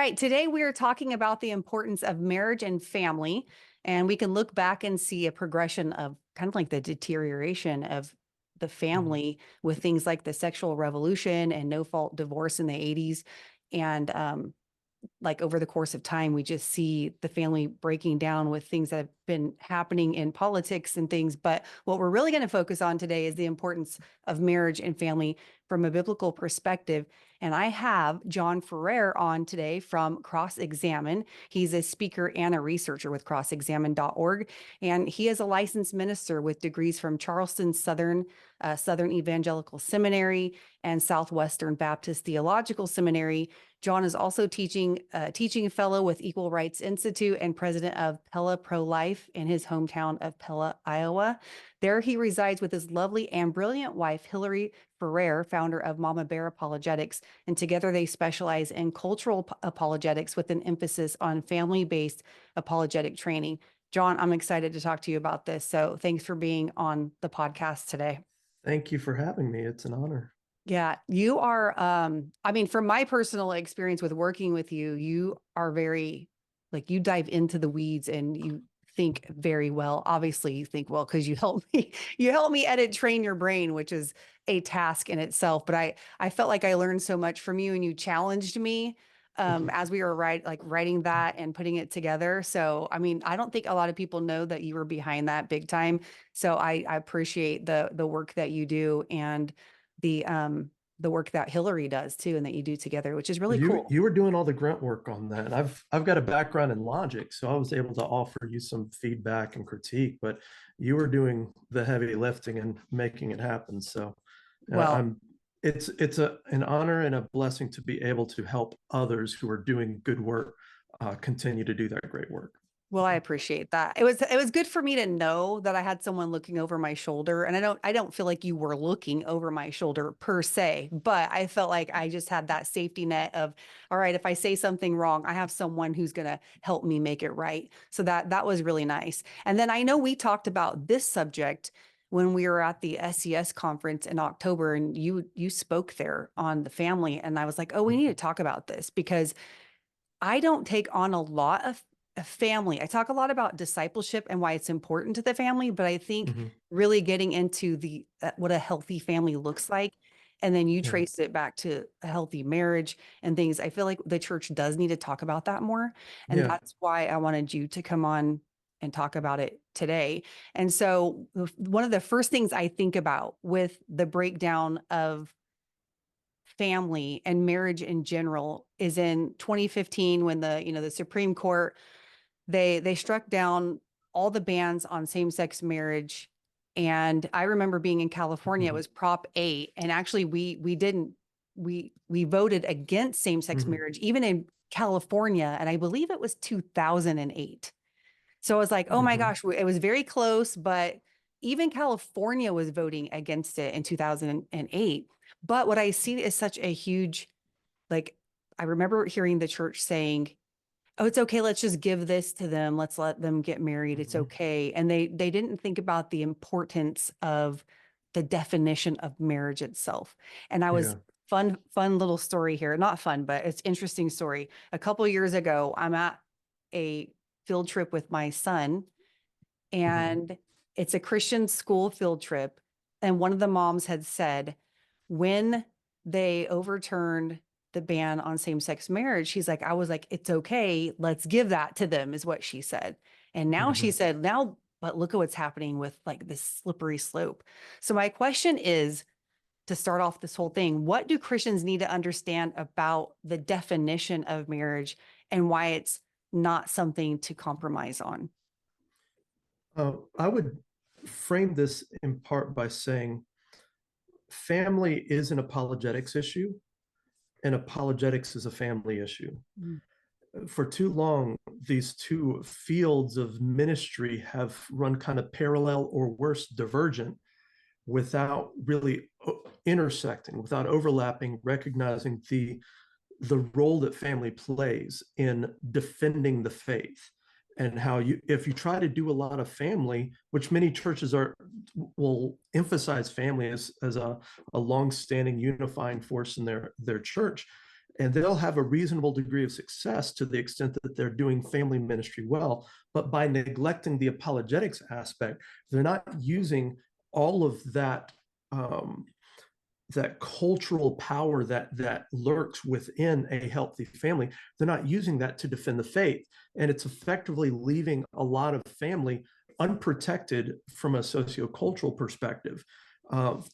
right. Today we are talking about the importance of marriage and family. And we can look back and see a progression of kind of like the deterioration of the Mhm. family with things like the sexual revolution and no fault divorce in the 80s. And like over the course of time, we just see the family breaking down with things that have been happening in politics and things. But what we're really going to focus on today is the importance of marriage and family from a biblical perspective. And I have John Ferrer on today from Cross Examine. He's a speaker and a researcher with crossexamine.org. And he is a licensed minister with degrees from Charleston Southern Evangelical Seminary and Southwestern Baptist Theological Seminary. John is also teaching fellow with Equal Rights Institute and president of Pella Pro-Life in his hometown of Pella, Iowa. There he resides with his lovely and brilliant wife, Hillary Ferrer, founder of Mama Bear Apologetics, and together they specialize in cultural apologetics with an emphasis on family-based apologetic training. John, I'm excited to talk to you about this. So thanks for being on the podcast today. Thank you for having me. It's an honor. Yeah, you are, I mean, from my personal experience with working with you, you are very, like, you dive into the weeds and you think very well. Obviously, you think well because you help me edit train your brain, which is a task in itself. But I felt like I learned so much from you and you challenged me as we were writing that and putting it together. So, I mean, I don't think a lot of people know that you were behind that big time. So I appreciate the work that you do and the work that Hillary does too, and that you do together, which is really You cool. you were doing all the grunt work on that. And I've got a background in logic, so I was able to offer you some feedback and critique, but you were doing the heavy lifting and making it happen. So Well, I'm it's an honor and a blessing to be able to help others who are doing good work continue to do that great work. well, I appreciate that. It was good for me to know that I had someone looking over my shoulder, and I don't feel like you were looking over my shoulder per se, but I felt like I just had that safety net of, all right, if I say something wrong, I have someone who's going to help me make it right. So that was really nice. And then I know we talked about this subject when we were at the SES conference in October, and you spoke there on the family, and I was like, oh, we need to talk about this because I don't take on a lot of a family. I talk a lot about discipleship and why it's important to the family, but I think Mhm. really getting into the what a healthy family looks like, and then you Yeah. trace it back to a healthy marriage and things. I feel like the church does need to talk about that more, and Yeah. that's why I wanted you to come on and talk about it today. And so one of the first things I think about with the breakdown of family and marriage in general is in 2015 when the Supreme Court they struck down all the bans on same-sex marriage. And I remember being in California, it Mhm. was Prop 8, and actually we didn't we voted against same-sex Mhm. marriage even in California, and I believe it was 2008. So I was like, oh my Mhm. gosh, it was very close, but even California was voting against it in 2008. But what I see is such a huge, like, I remember hearing the church saying, oh, it's okay, let's just give this to them. Let's let them get married. It's Mhm. okay. And they didn't think about the importance of the definition of marriage itself. And I was Yeah. fun little story here. Not fun, but it's interesting story. A couple years ago, I'm at a field trip with my son, Mhm. and it's a Christian school field trip. And one of the moms had said, when they overturned the ban on same-sex marriage, she's like, I was like, it's okay, let's give that to them, is what she said. And now she Mhm. said, now, but look at what's happening with like this slippery slope. So my question is, to start off this whole thing, what do Christians need to understand about the definition of marriage and why it's not something to compromise on? I would frame this in part by saying family is an apologetics issue, and apologetics is a family issue. Mm. For too long, these two fields of ministry have run kind of parallel or worse, divergent, without really intersecting, without overlapping, recognizing the role that family plays in defending the faith, and how you, if you try to do a lot of family, which many churches are, will emphasize family as a long-standing unifying force in their church, and they'll have a reasonable degree of success to the extent that they're doing family ministry well. But by neglecting the apologetics aspect, they're not using all of that that cultural power that lurks within a healthy family. They're not using that to defend the faith, and it's effectively leaving a lot of family unprotected from a sociocultural perspective.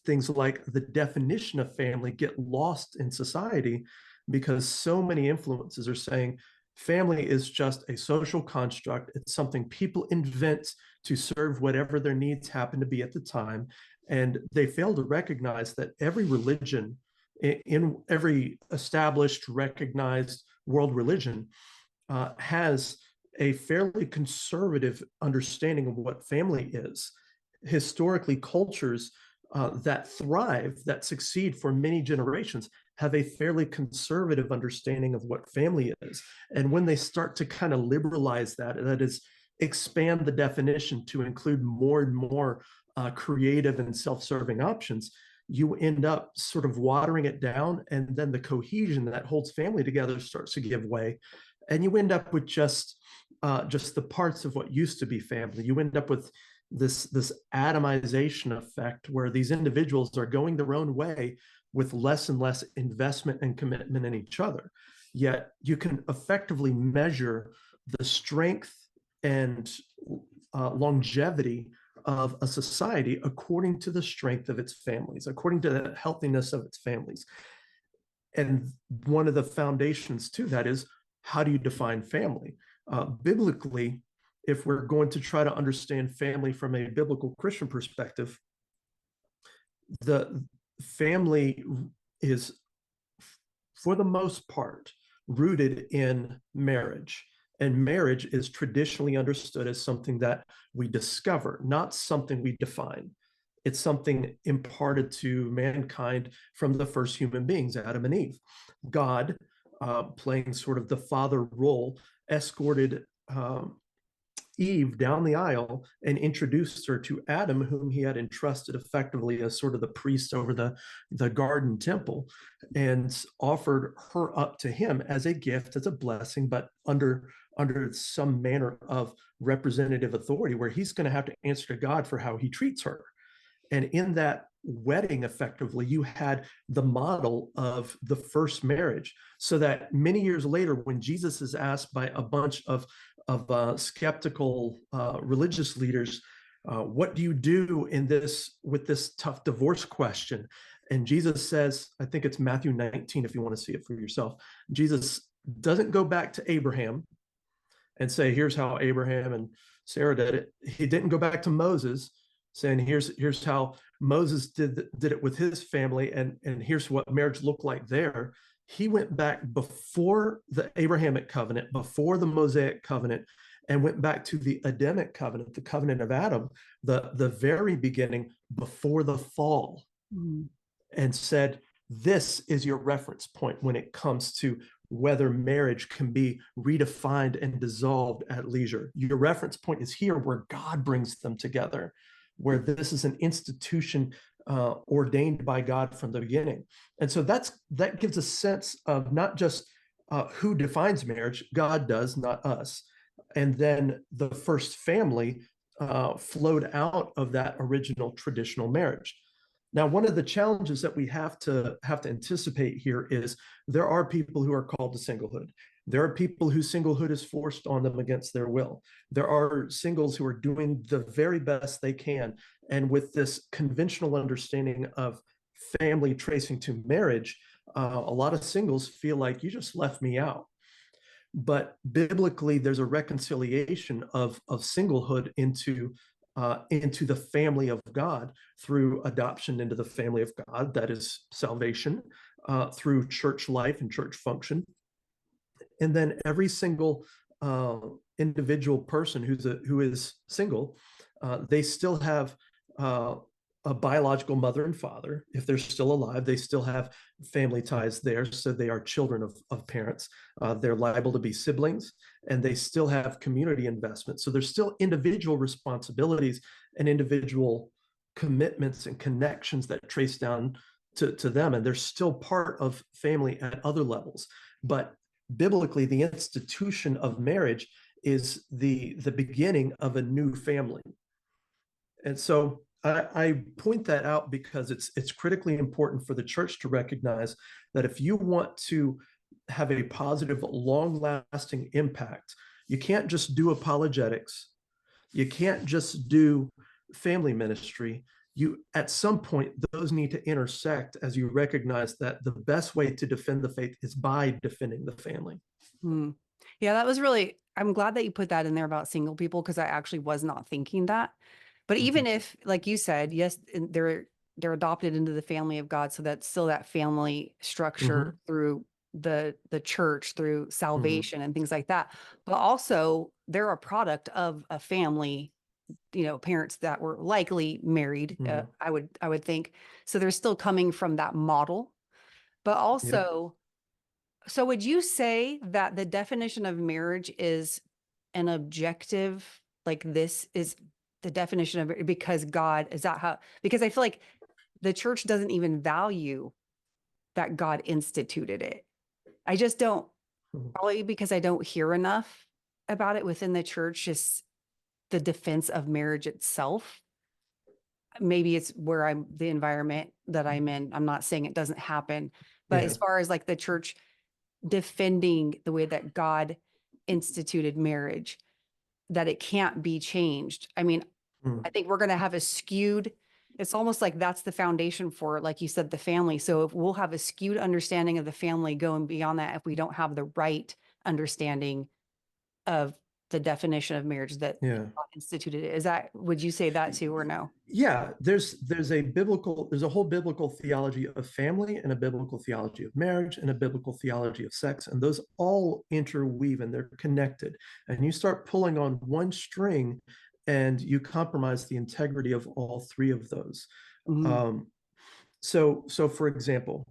Things like the definition of family get lost in society because so many influences are saying family is just a social construct. It's something people invent to serve whatever their needs happen to be at the time. And they fail to recognize that every religion, in every established, recognized world religion, has a fairly conservative understanding of what family is. Historically, cultures that thrive, that succeed for many generations, have a fairly conservative understanding of what family is. And when they start to kind of liberalize that, that is, expand the definition to include more and more creative and self-serving options, you end up sort of watering it down, and then the cohesion that holds family together starts to give way, and you end up with just the parts of what used to be family. You end up with this atomization effect where these individuals are going their own way with less and less investment and commitment in each other. Yet you can effectively measure the strength and longevity of a society according to the strength of its families, according to the healthiness of its families. And one of the foundations to that is, how do you define family? Biblically, if we're going to try to understand family from a biblical Christian perspective, the family is, for the most part, rooted in marriage. And marriage is traditionally understood as something that we discover, not something we define. It's something imparted to mankind from the first human beings, Adam and Eve. God, playing sort of the father role, escorted Eve down the aisle and introduced her to Adam, whom he had entrusted effectively as sort of the priest over the garden temple, and offered her up to him as a gift, as a blessing, but under some manner of representative authority, where he's going to have to answer to God for how he treats her. And in that wedding, effectively, you had the model of the first marriage, so that many years later, when Jesus is asked by a bunch of skeptical religious leaders, what do you do in this with this tough divorce question? And Jesus says, I think it's Matthew 19, if you want to see it for yourself. Jesus doesn't go back to Abraham and say, here's how Abraham and Sarah did it. He didn't go back to Moses saying, here's how Moses did it with his family, and here's what marriage looked like there. He went back before the Abrahamic covenant, before the Mosaic covenant, and went back to the Adamic covenant, the covenant of Adam, the very beginning, before the fall, and said, this is your reference point when it comes to whether marriage can be redefined and dissolved at leisure. Your reference point is here, where God brings them together, where this is an institution ordained by God from the beginning. And so that gives a sense of not just who defines marriage, God does, not us. And then the first family flowed out of that original traditional marriage. Now, one of the challenges that we have to anticipate here is there are people who are called to singlehood. There are people whose singlehood is forced on them against their will. There are singles who are doing the very best they can. And with this conventional understanding of family tracing to marriage, a lot of singles feel like, you just left me out. But biblically, there's a reconciliation of singlehood into the family of God through adoption into the family of God, that is salvation, through church life and church function. And then every single individual person who is single, they still have a biological mother and father. If they're still alive, they still have family ties there, so they are children of parents. They're liable to be siblings, and they still have community investment. So there's still individual responsibilities and individual commitments and connections that trace down to them, and they're still part of family at other levels. But biblically, the institution of marriage is the beginning of a new family. And so I point that out because it's critically important for the church to recognize that if you want to have a positive, long-lasting impact, you can't just do apologetics. You can't just do family ministry. You, at some point, those need to intersect as you recognize that the best way to defend the faith is by defending the family. Hmm. Yeah, that was really, I'm glad that you put that in there about single people, because I actually was not thinking that. But even Mhm. if, like you said, yes, they're adopted into the family of God, so that's still that family structure Mhm. through the church, through Mhm. salvation and things like that. But also they're a product of a family, parents that were likely married, Mhm. I would think. So they're still coming from that model. But Yep. also, so would you say that the definition of marriage is an objective, like this is the definition of it because God, is that how, because I feel like the church doesn't even value that God instituted it. I just don't, Mhm. probably because I don't hear enough about it within the church, just the defense of marriage itself. Maybe it's where I'm, the environment that I'm in. I'm not saying it doesn't happen, but Yeah. as far as like the church defending the way that God instituted marriage, that it can't be changed. I mean, I Mhm. think we're going to have a skewed, it's almost like that's the foundation for, like you said, the family. So if we'll have a skewed understanding of the family going beyond that, if we don't have the right understanding of the definition of marriage that Yeah. God instituted it. Is that, would you say that too, or no? Yeah, there's a whole biblical theology of family and a biblical theology of marriage and a biblical theology of sex, and those all interweave and they're connected. And you start pulling on one string and you compromise the integrity of all three of those. Mhm. um, so for example,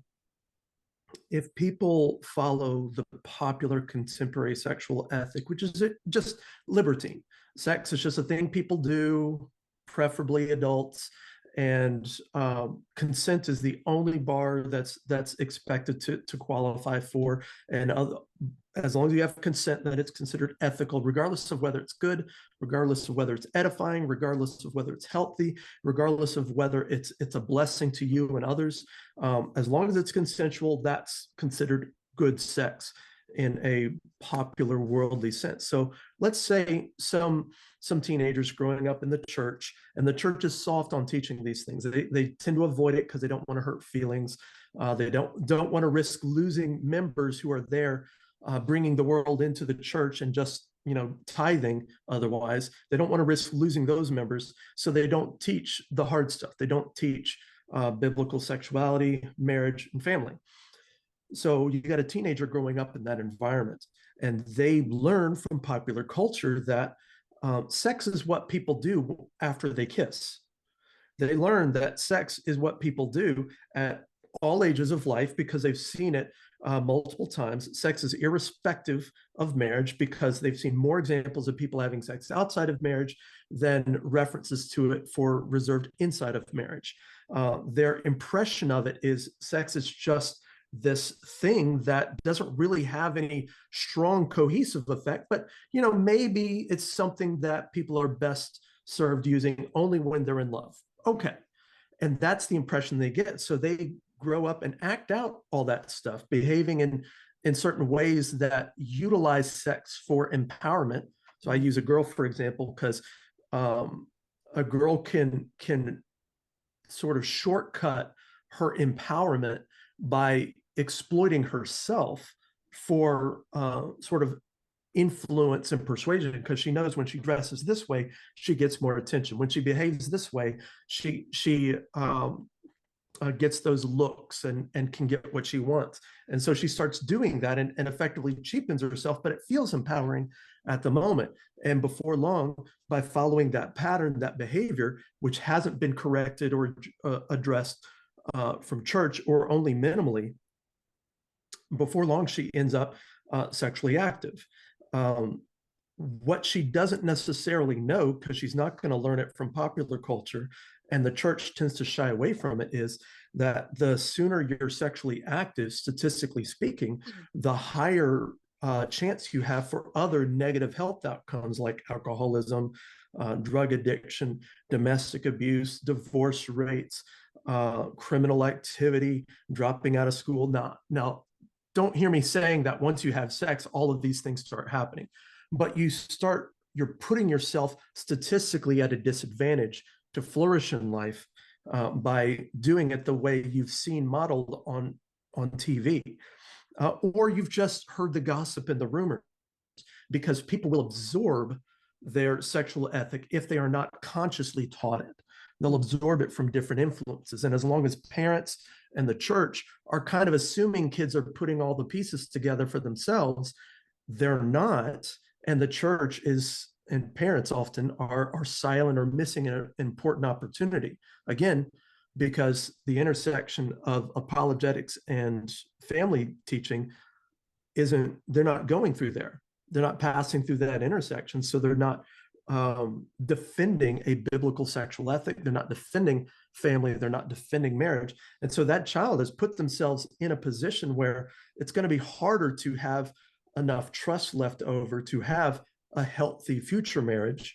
if people follow the popular contemporary sexual ethic, which is just libertine, sex is just a thing people do, preferably adults, and consent is the only bar that's expected to qualify for, and other, as long as you have consent, that it's considered ethical, regardless of whether it's good, regardless of whether it's edifying, regardless of whether it's healthy, regardless of whether it's a blessing to you and others. As long as it's consensual, that's considered good sex in a popular worldly sense. So let's say some teenagers growing up in the church, and the church is soft on teaching these things. They tend to avoid it because they don't want to hurt feelings. They don't want to risk losing members who are there, bringing the world into the church and just tithing. Otherwise, they don't want to risk losing those members, so they don't teach the hard stuff. They don't teach biblical sexuality, marriage, and family. So you got a teenager growing up in that environment, and they learn from popular culture that sex is what people do after they kiss. They learn that sex is what people do at all ages of life because they've seen it multiple times. Sex is irrespective of marriage because they've seen more examples of people having sex outside of marriage than references to it for reserved inside of marriage. Their impression of it is sex is just this thing that doesn't really have any strong cohesive effect, but maybe it's something that people are best served using only when they're in love. Okay. And that's the impression they get. So they grow up and act out all that stuff, behaving in certain ways that utilize sex for empowerment. So I use a girl, for example, because um, a girl can sort of shortcut her empowerment by exploiting herself for sort of influence and persuasion, because she knows when she dresses this way she gets more attention, when she behaves this way she gets those looks and can get what she wants. And so she starts doing that and effectively cheapens herself, but it feels empowering at the moment. And before long, by following that pattern, that behavior, which hasn't been corrected or addressed from church or only minimally, before long she ends up sexually active. Um, what she doesn't necessarily know, because she's not going to learn it from popular culture, and the church tends to shy away from it, is that the sooner you're sexually active, statistically speaking, the higher chance you have for other negative health outcomes like alcoholism, drug addiction, domestic abuse, divorce rates, criminal activity, dropping out of school. Now, don't hear me saying that once you have sex, all of these things start happening, but you're putting yourself statistically at a disadvantage to flourish in life by doing it the way you've seen modeled on TV, or you've just heard the gossip and the rumor, because people will absorb their sexual ethic if they are not consciously taught it. They'll absorb it from different influences. And as long as parents and the church are kind of assuming kids are putting all the pieces together for themselves, they're not. And the church is, and parents often are silent or missing an important opportunity. Again, because the intersection of apologetics and family teaching they're not going through there. They're not passing through that intersection. So they're not defending a biblical sexual ethic. They're not defending family. They're not defending marriage. And so that child has put themselves in a position where it's going to be harder to have enough trust left over to have a healthy future marriage.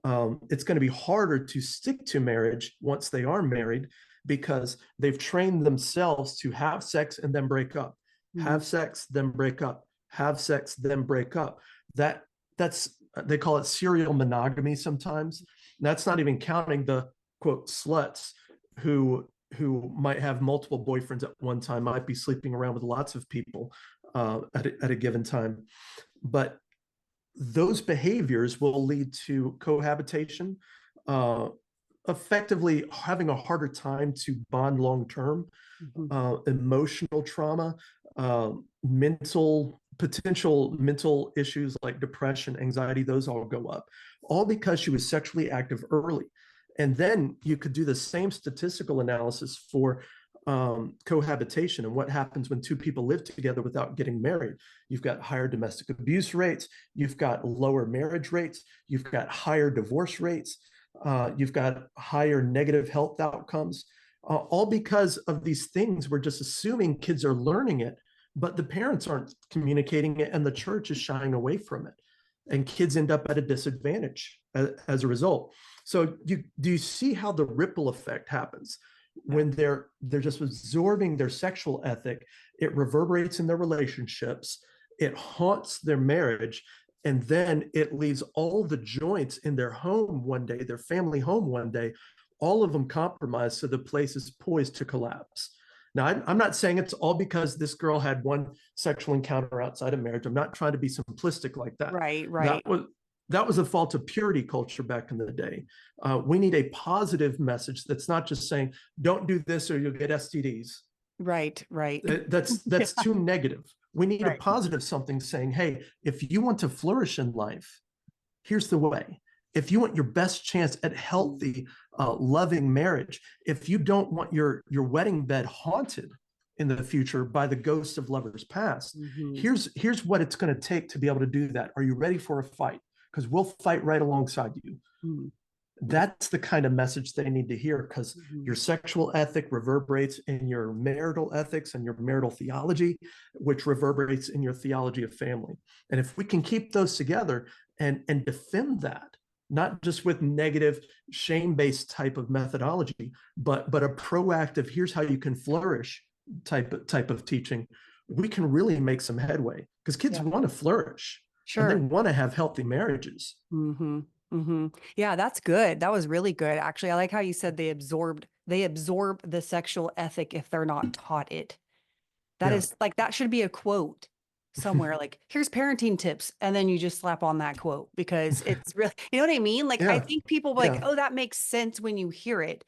It's going to be harder to stick to marriage once they are married, because they've trained themselves to have sex and then break up, have sex, then break up, have sex, then break up. That's they call it serial monogamy sometimes. That's not even counting the quote sluts who might have multiple boyfriends at one time, might be sleeping around with lots of people at a given time. But those behaviors will lead to cohabitation, effectively having a harder time to bond long term, emotional trauma, potential mental issues like depression, anxiety, those all go up, all because she was sexually active early. And then you could do the same statistical analysis for cohabitation and what happens when two people live together without getting married. You've got higher domestic abuse rates, you've got lower marriage rates, you've got higher divorce rates, you've got higher negative health outcomes, all because of these things. We're just assuming kids are learning it, but the parents aren't communicating it, and the church is shying away from it. And kids end up at a disadvantage as a result. So do you see how the ripple effect happens? When they're just absorbing their sexual ethic, it reverberates in their relationships, it haunts their marriage, and then it leaves all the joints in their home one day, their family home one day, all of them compromised, so the place is poised to collapse. Now, I'm not saying it's all because this girl had one sexual encounter outside of marriage. I'm not trying to be simplistic like that. Right. That was a fault of purity culture back in the day. We need a positive message that's not just saying, don't do this or you'll get STDs. Right. That's too negative. We need a positive something saying, hey, if you want to flourish in life, here's the way. If you want your best chance at healthy, loving marriage, if you don't want your wedding bed haunted in the future by the ghosts of lovers past, here's what it's going to take to be able to do that. Are you ready for a fight? Because we'll fight right alongside you. That's the kind of message they need to hear, because your sexual ethic reverberates in your marital ethics and your marital theology, which reverberates in your theology of family. And if we can keep those together and defend that, not just with negative shame-based type of methodology, but a proactive, here's how you can flourish type of teaching, we can really make some headway, because kids want to flourish. Sure. And they want to have healthy marriages. Yeah, that's good. That was really good. Actually, I like how you said they absorb the sexual ethic if they're not taught it. That is like, that should be a quote somewhere, like, here's parenting tips, and then you just slap on that quote, because it's really, you know what I mean? Like, I think people like, oh, that makes sense when you hear it,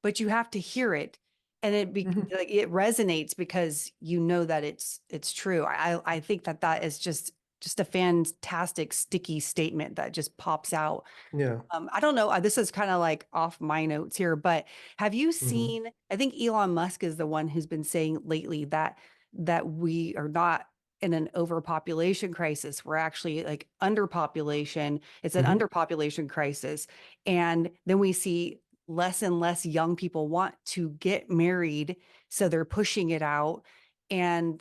but you have to hear it, and like, it resonates because you know that it's true. I think that is just a fantastic sticky statement that just pops out. I don't know. This is kind of like off my notes here, but have you seen, I think Elon Musk is the one who's been saying lately that we are not in an overpopulation crisis. We're actually like underpopulation. It's an Mhm. underpopulation crisis. And then we see less and less young people want to get married. So they're pushing it out. And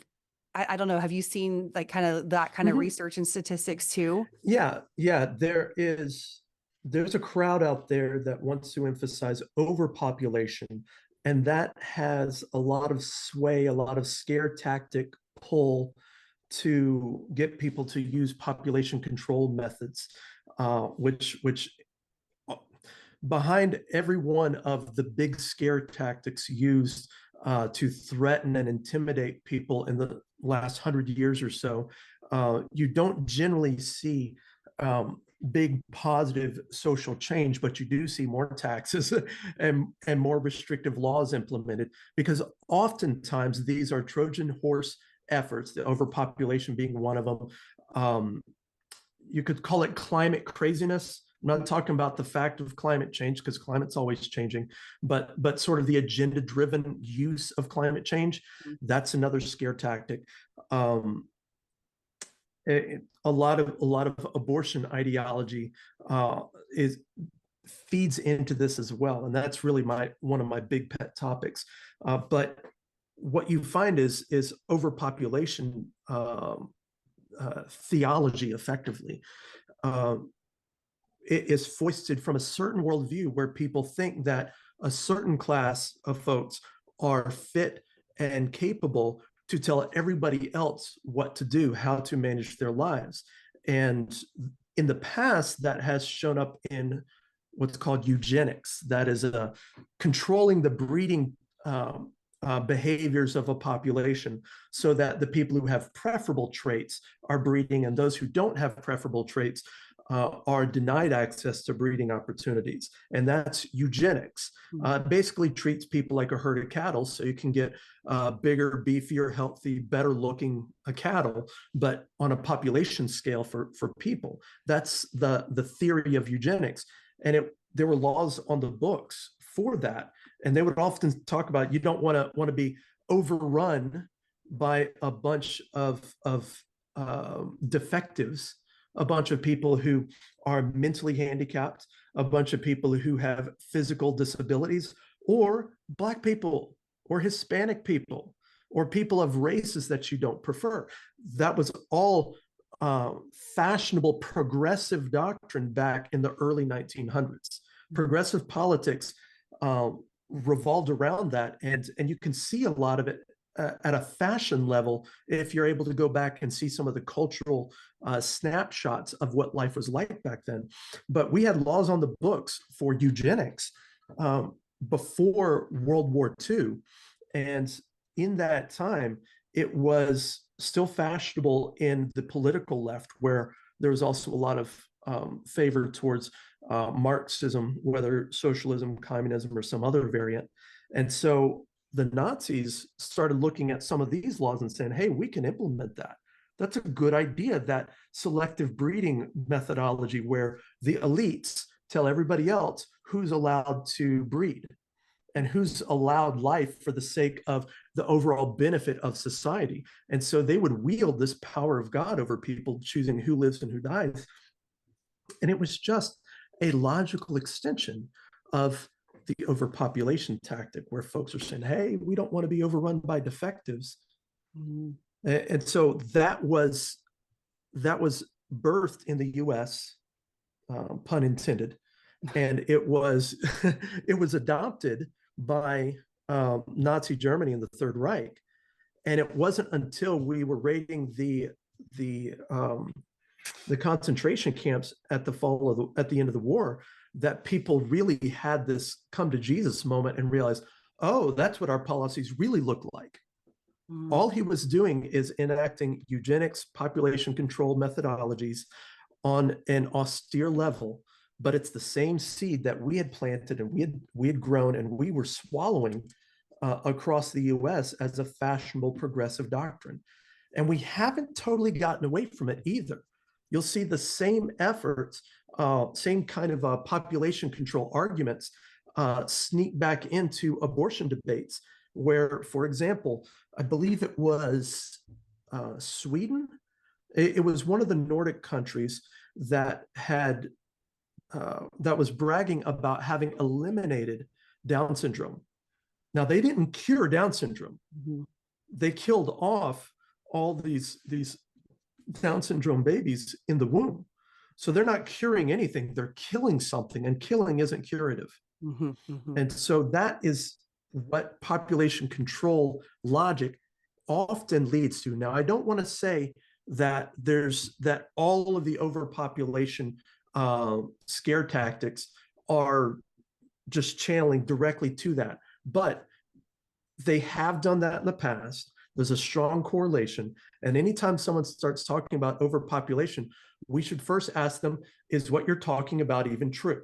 I don't know, have you seen like kind of that kind of Mhm. research and statistics too? Yeah, there's a crowd out there that wants to emphasize overpopulation, and that has a lot of sway, a lot of scare tactic pull to get people to use population control methods, which behind every one of the big scare tactics used to threaten and intimidate people in the last 100 years or so, you don't generally see big positive social change, but you do see more taxes and more restrictive laws implemented, because oftentimes these are Trojan horse efforts, the overpopulation being one of them. Um, you could call it climate craziness. I'm not talking about the fact of climate change, because climate's always changing, but sort of the agenda driven use of climate change. That's another scare tactic. Um, a lot of abortion ideology is feeds into this as well, and that's really one of my big pet topics. But what you find is overpopulation theology effectively. Um, it is foisted from a certain worldview where people think that a certain class of folks are fit and capable to tell everybody else what to do, how to manage their lives. And in the past, that has shown up in what's called eugenics. That is controlling the breeding behaviors of a population, so that the people who have preferable traits are breeding, and those who don't have preferable traits are denied access to breeding opportunities. And that's eugenics. Basically treats people like a herd of cattle, so you can get bigger, beefier, healthy, better looking cattle, but on a population scale for people. That's the theory of eugenics. And there were laws on the books for that. And they would often talk about, you don't want to be overrun by a bunch of defectives, a bunch of people who are mentally handicapped, a bunch of people who have physical disabilities, or Black people, or Hispanic people, or people of races that you don't prefer. That was all fashionable progressive doctrine back in the early 1900s. Progressive politics revolved around that, and you can see a lot of it at a fashion level if you're able to go back and see some of the cultural snapshots of what life was like back then. But we had laws on the books for eugenics before World War II, and in that time, it was still fashionable in the political left, where there was also a lot of favor towards Marxism, whether socialism, communism, or some other variant. And so the Nazis started looking at some of these laws and saying, hey, we can implement that. That's a good idea, that selective breeding methodology where the elites tell everybody else who's allowed to breed and who's allowed life for the sake of the overall benefit of society. And so they would wield this power of God over people, choosing who lives and who dies. And it was just a logical extension of the overpopulation tactic, where folks are saying, hey, we don't want to be overrun by defectives. Mm-hmm. And so that was birthed in the US, pun intended, and it was it was adopted by Nazi Germany in the Third Reich. And it wasn't until we were raiding the concentration camps at the end of the war that people really had this come to Jesus moment and realized, oh, that's what our policies really look like. All he was doing is enacting eugenics, population control methodologies on an austere level, but it's the same seed that we had planted and we had grown and we were swallowing across the US as a fashionable progressive doctrine. And we haven't totally gotten away from it either. You'll see the same efforts, same kind of population control arguments sneak back into abortion debates, where, for example, I believe it was Sweden. It was one of the Nordic countries that had that was bragging about having eliminated Down syndrome. Now they didn't cure Down syndrome. Mm-hmm. They killed off all these Down syndrome babies in the womb. So they're not curing anything. They're killing something, and killing isn't curative. Mm-hmm. Mm-hmm. And so that is what population control logic often leads to. Now, I don't want to say that that all of the overpopulation scare tactics are just channeling directly to that, but they have done that in the past. There's a strong correlation. And anytime someone starts talking about overpopulation, we should first ask them, is what you're talking about even true?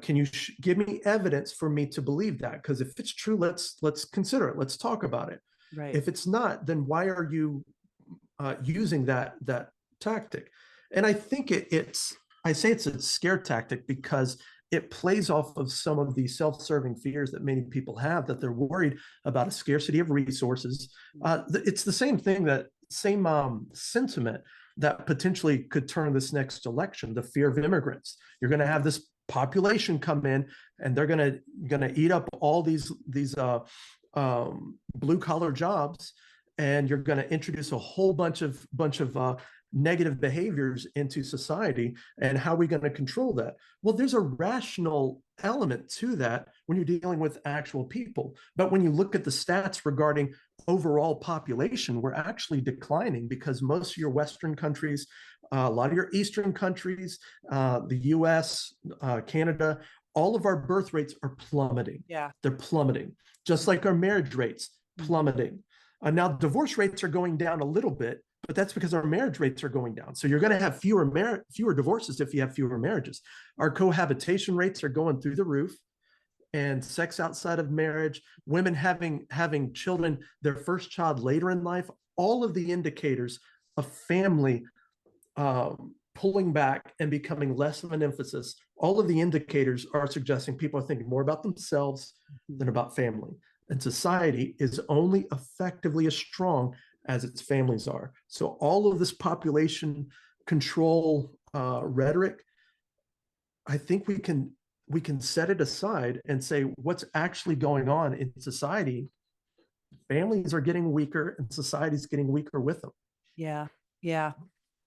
Can you give me evidence for me to believe that? Because if it's true, let's consider it. Let's talk about it. Right. If it's not, then why are you using that tactic? And I think I say it's a scare tactic because it plays off of some of the self-serving fears that many people have, that they're worried about a scarcity of resources. It's the same thing, that same sentiment that potentially could turn this next election, the fear of immigrants. You're going to have this population come in, and they're going to eat up all these blue collar jobs, and you're going to introduce a whole bunch of negative behaviors into society. And how are we going to control that? Well, there's a rational element to that when you're dealing with actual people. But when you look at the stats regarding overall population, we're actually declining, because most of your Western countries, a lot of your Eastern countries, the US, Canada, all of our birth rates are plummeting. Yeah. They're plummeting, just like our marriage rates plummeting. Now, divorce rates are going down a little bit, but that's because our marriage rates are going down. So you're going to have fewer divorces if you have fewer marriages. Our cohabitation rates are going through the roof, and sex outside of marriage, women having children, their first child later in life, all of the indicators of family pulling back and becoming less of an emphasis, all of the indicators are suggesting people are thinking more about themselves than about family. And society is only effectively as strong as its families are. So all of this population control rhetoric, I think we can set it aside and say what's actually going on in society. Families are getting weaker, and society's getting weaker with them. Yeah. Yeah.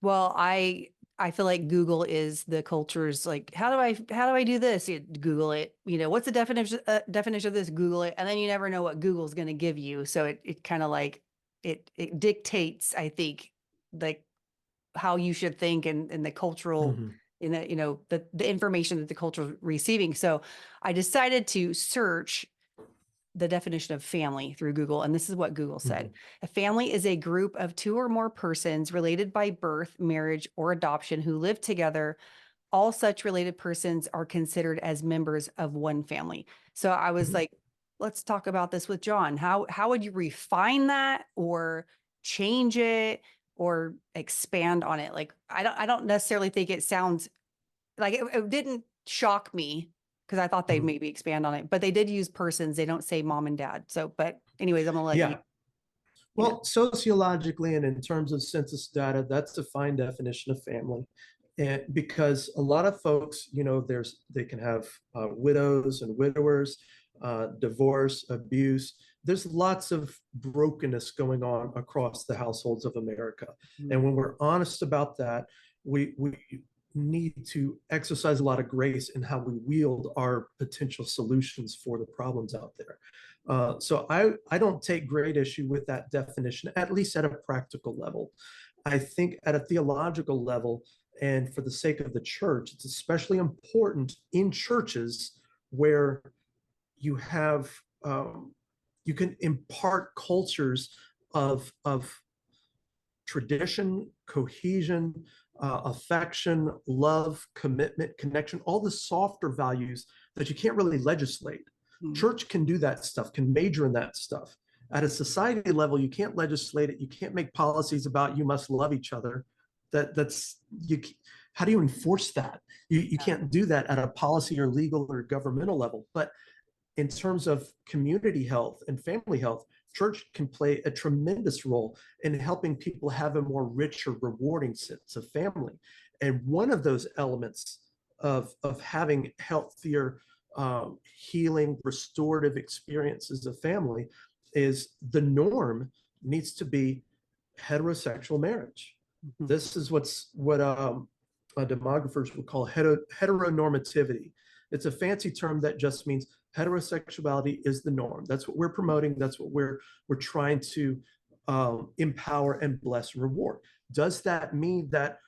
Well, I feel like Google is the culture's, like, how do I do this? You Google it, what's the definition of this? Google it. And then you never know what Google's going to give you. So it kind of like, it dictates, I think, like how you should think, and the cultural, the information that the culture is receiving. So I decided to search the definition of family through Google. And this is what Google said. A family is a group of two or more persons related by birth, marriage, or adoption who live together. All such related persons are considered as members of one family. So I was like, let's talk about this with John. How would you refine that, or change it, or expand on it? Like, I don't necessarily think it sounds like it didn't shock me, because I thought they'd maybe expand on it, but they did use persons. They don't say mom and dad. So, but anyways, I'm gonna let you. Well, sociologically and in terms of census data, that's a fine definition of family. And because a lot of folks, they can have widows and widowers, divorce, abuse. There's lots of brokenness going on across the households of America. And when we're honest about that, we need to exercise a lot of grace in how we wield our potential solutions for the problems out there. So I don't take great issue with that definition, at least at a practical level. I think at a theological level, and for the sake of the church, it's especially important in churches where you have you can impart cultures of tradition, cohesion, affection, love, commitment, connection, all the softer values that you can't really legislate. Church can do that stuff, can major in that stuff. At a society level, you can't legislate it. You can't make policies about you must love each other. How do you enforce that? You can't do that at a policy or legal or governmental level. But in terms of community health and family health, church can play a tremendous role in helping people have a more richer, rewarding sense of family. And one of those elements of having healthier, healing, restorative experiences of family is the norm needs to be heterosexual marriage. Mhm. This is what demographers would call heteronormativity. It's a fancy term that just means heterosexuality is the norm. That's what we're promoting. That's what we're trying to empower and bless and reward. Does that mean that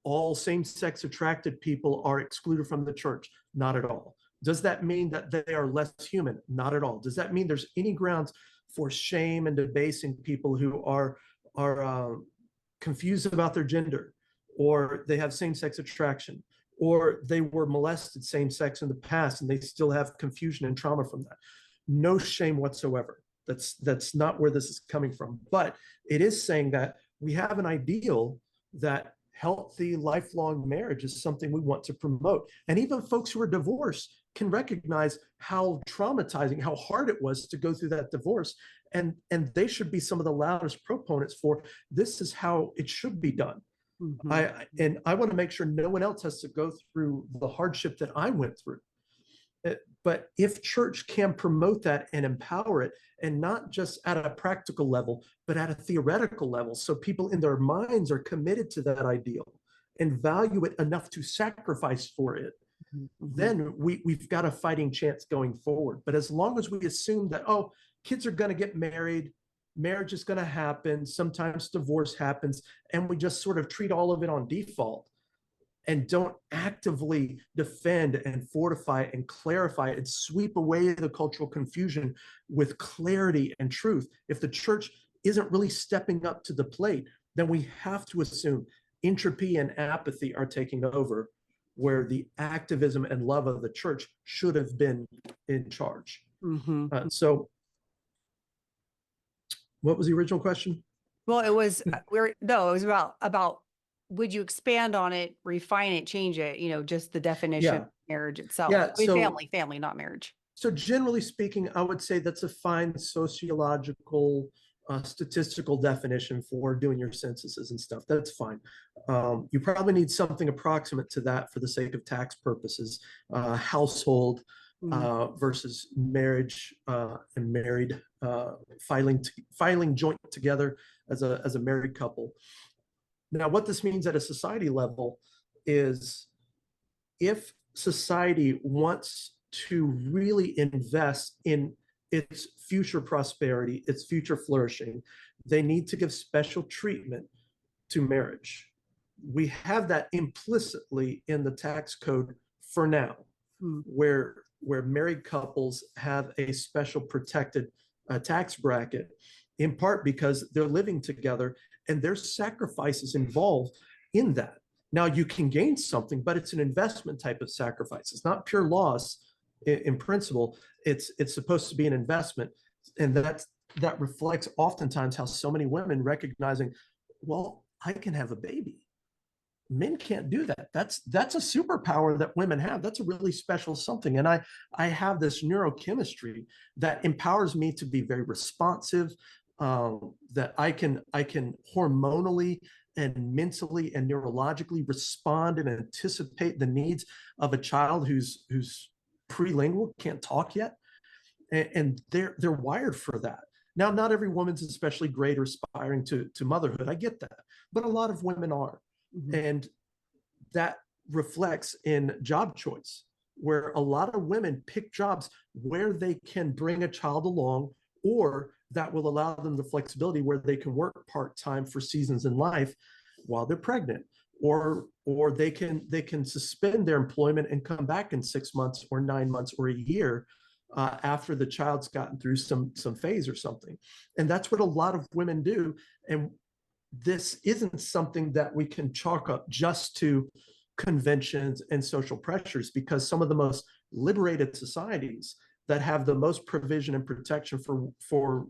all same-sex attracted people are excluded from the church? Not at all. Does that mean that they are less human? Not at all. Does that mean there's any grounds for shame and debasing people who are confused about their gender, or they have same-sex attraction, or they were molested same-sex in the past and they still have confusion and trauma from that? No shame whatsoever. That's not where this is coming from. But it is saying that we have an ideal that healthy lifelong marriage is something we want to promote. And even folks who are divorced can recognize how traumatizing, how hard it was to go through that divorce. And they should be some of the loudest proponents for this is how it should be done. Mhm. I want to make sure no one else has to go through the hardship that I went through. But if church can promote that and empower it, and not just at a practical level, but at a theoretical level, so people in their minds are committed to that ideal and value it enough to sacrifice for it, Mhm. then we've got a fighting chance going forward. But as long as we assume that, oh, kids are going to get married, marriage is going to happen, sometimes divorce happens, and we just sort of treat all of it on default and don't actively defend and fortify and clarify and sweep away the cultural confusion with clarity and truth, if the church isn't really stepping up to the plate, then we have to assume entropy and apathy are taking over, where the activism and love of the church should have been in charge. Mhm. So what was the original question? Well, it was no, it was about would you expand on it, refine it, change it, just the definition of Yeah. marriage itself. Yeah. I mean, So family, not marriage. So generally speaking, I would say that's a fine sociological, statistical definition for doing your censuses and stuff. That's fine. You probably need something approximate to that for the sake of tax purposes. Household Mm. versus marriage and married, filing joint together as a married couple. Now, what this means at a society level is if society wants to really invest in its future prosperity, its future flourishing, they need to give special treatment to marriage. We have that implicitly in the tax code for now, Mm. where married couples have a special protected tax bracket, in part because they're living together and there's sacrifices involved in that. Now you can gain something, but it's an investment type of sacrifice. It's not pure loss in principle. It's supposed to be an investment, and that reflects oftentimes how so many women recognizing, well, I can have a baby. Men can't do that. That's a superpower that women have. That's a really special something. And I have this neurochemistry that empowers me to be very responsive, that I can hormonally and mentally and neurologically respond and anticipate the needs of a child who's prelingual, can't talk yet, and they're wired for that. Now, not every woman's especially great or aspiring to motherhood. I get that, but a lot of women are, Mhm. and that reflects in job choice, where a lot of women pick jobs where they can bring a child along, or that will allow them the flexibility where they can work part-time for seasons in life while they're pregnant, or they can suspend their employment and come back in 6 months or 9 months or a year after the child's gotten through some phase or something. And that's what a lot of women do. And this isn't something that we can chalk up just to conventions and social pressures, because some of the most liberated societies that have the most provision and protection for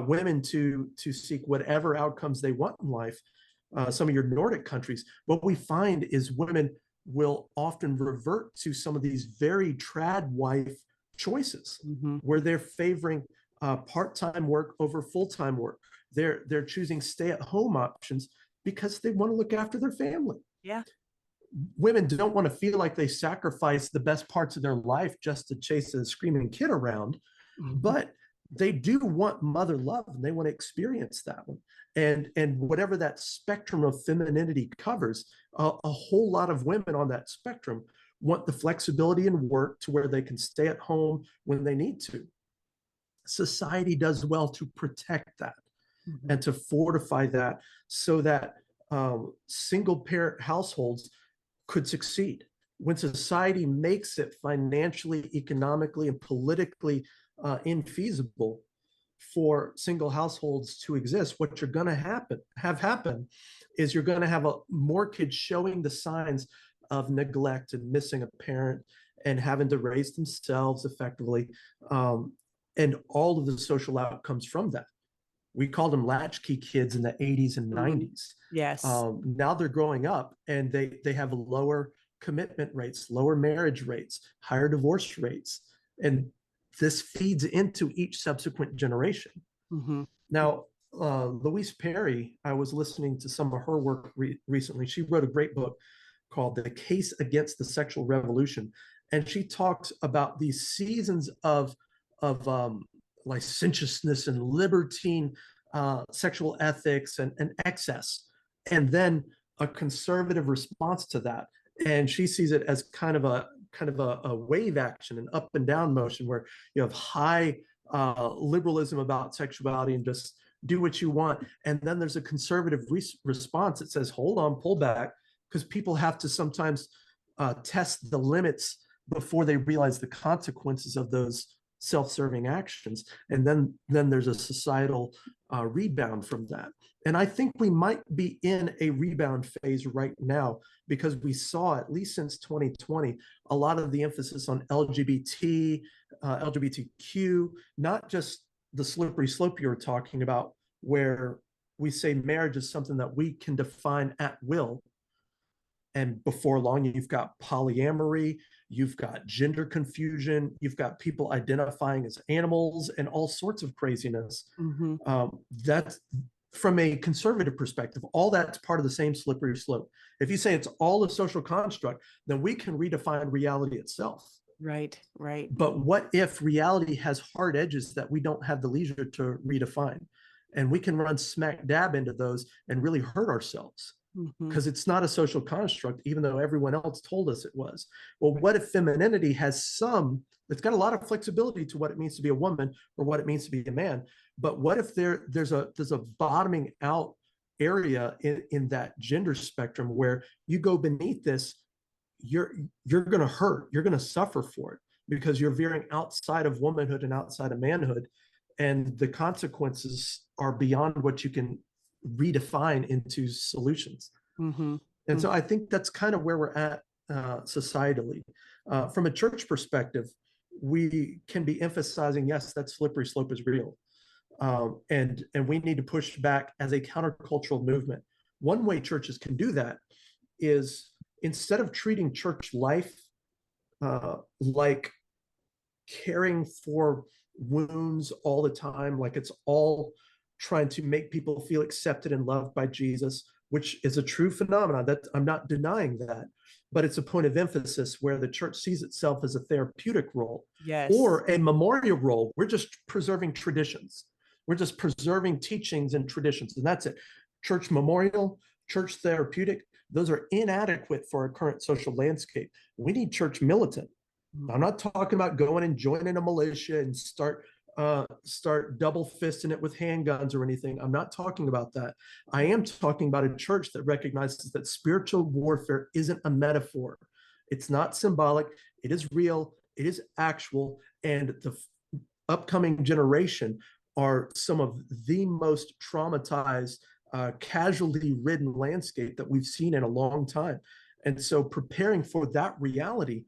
women to seek whatever outcomes they want in life, some of your Nordic countries, what we find is women will often revert to some of these very trad wife choices, Mhm. where they're favoring part-time work over full-time work. They're choosing stay-at-home options because they want to look after their family. Yeah. Women don't want to feel like they sacrifice the best parts of their life just to chase a screaming kid around, but they do want mother love and they want to experience that one. And whatever that spectrum of femininity covers, a whole lot of women on that spectrum want the flexibility in work to where they can stay at home when they need to. Society does well to protect that and to fortify that so that single parent households could succeed. When society makes it financially, economically, and politically infeasible for single households to exist, what you're going to have happen is you're going to have more kids showing the signs of neglect and missing a parent and having to raise themselves effectively, and all of the social outcomes from that. We called them latchkey kids in the 80s and 90s. Yes. Now they're growing up and they have lower commitment rates, lower marriage rates, higher divorce rates. And this feeds into each subsequent generation. Now, Louise Perry, I was listening to some of her work recently. She wrote a great book called The Case Against the Sexual Revolution. And she talks about these seasons of licentiousness and libertine sexual ethics and excess, and then a conservative response to that. And she sees it as kind of a wave action, an up and down motion, where you have high liberalism about sexuality and just do what you want. And then there's a conservative response that says, hold on, pull back, because people have to sometimes test the limits before they realize the consequences of those self-serving actions. And then there's a societal rebound from that. And I think we might be in a rebound phase right now, because we saw, at least since 2020, a lot of the emphasis on LGBT, LGBTQ, not just the slippery slope you were talking about, where we say marriage is something that we can define at will. And before long, you've got polyamory, you've got gender confusion, you've got people identifying as animals and all sorts of craziness. That's, from a conservative perspective, all that's part of the same slippery slope. If you say it's all a social construct, then we can redefine reality itself. Right, right. But what if reality has hard edges that we don't have the leisure to redefine? And we can run smack dab into those and really hurt ourselves, because it's not a social construct, even though everyone else told us it was. Well, what if femininity has it's got a lot of flexibility to what it means to be a woman or what it means to be a man. But what if there's a bottoming out area in that gender spectrum where you go beneath this, you're going to hurt, you're going to suffer for it, because you're veering outside of womanhood and outside of manhood. And the consequences are beyond what you can redefine into solutions. And so I think that's kind of where we're at societally. From a church perspective, we can be emphasizing, yes, that slippery slope is real. And we need to push back as a countercultural movement. One way churches can do that is, instead of treating church life like caring for wounds all the time, like it's all trying to make people feel accepted and loved by Jesus, which is a true phenomenon, that I'm not denying that, but it's a point of emphasis where the church sees itself as a therapeutic role, or a memorial role. We're just preserving traditions. We're just preserving teachings and traditions, and that's it. Church memorial, church therapeutic, those are inadequate for our current social landscape. We need church militant. I'm not talking about going and joining a militia and start double fisting it with handguns or anything. I'm not talking about that. I am talking about a church that recognizes that spiritual warfare isn't a metaphor. It's not symbolic. It is real. It is actual. And the upcoming generation are some of the most traumatized, casualty-ridden landscape that we've seen in a long time. And so preparing for that reality,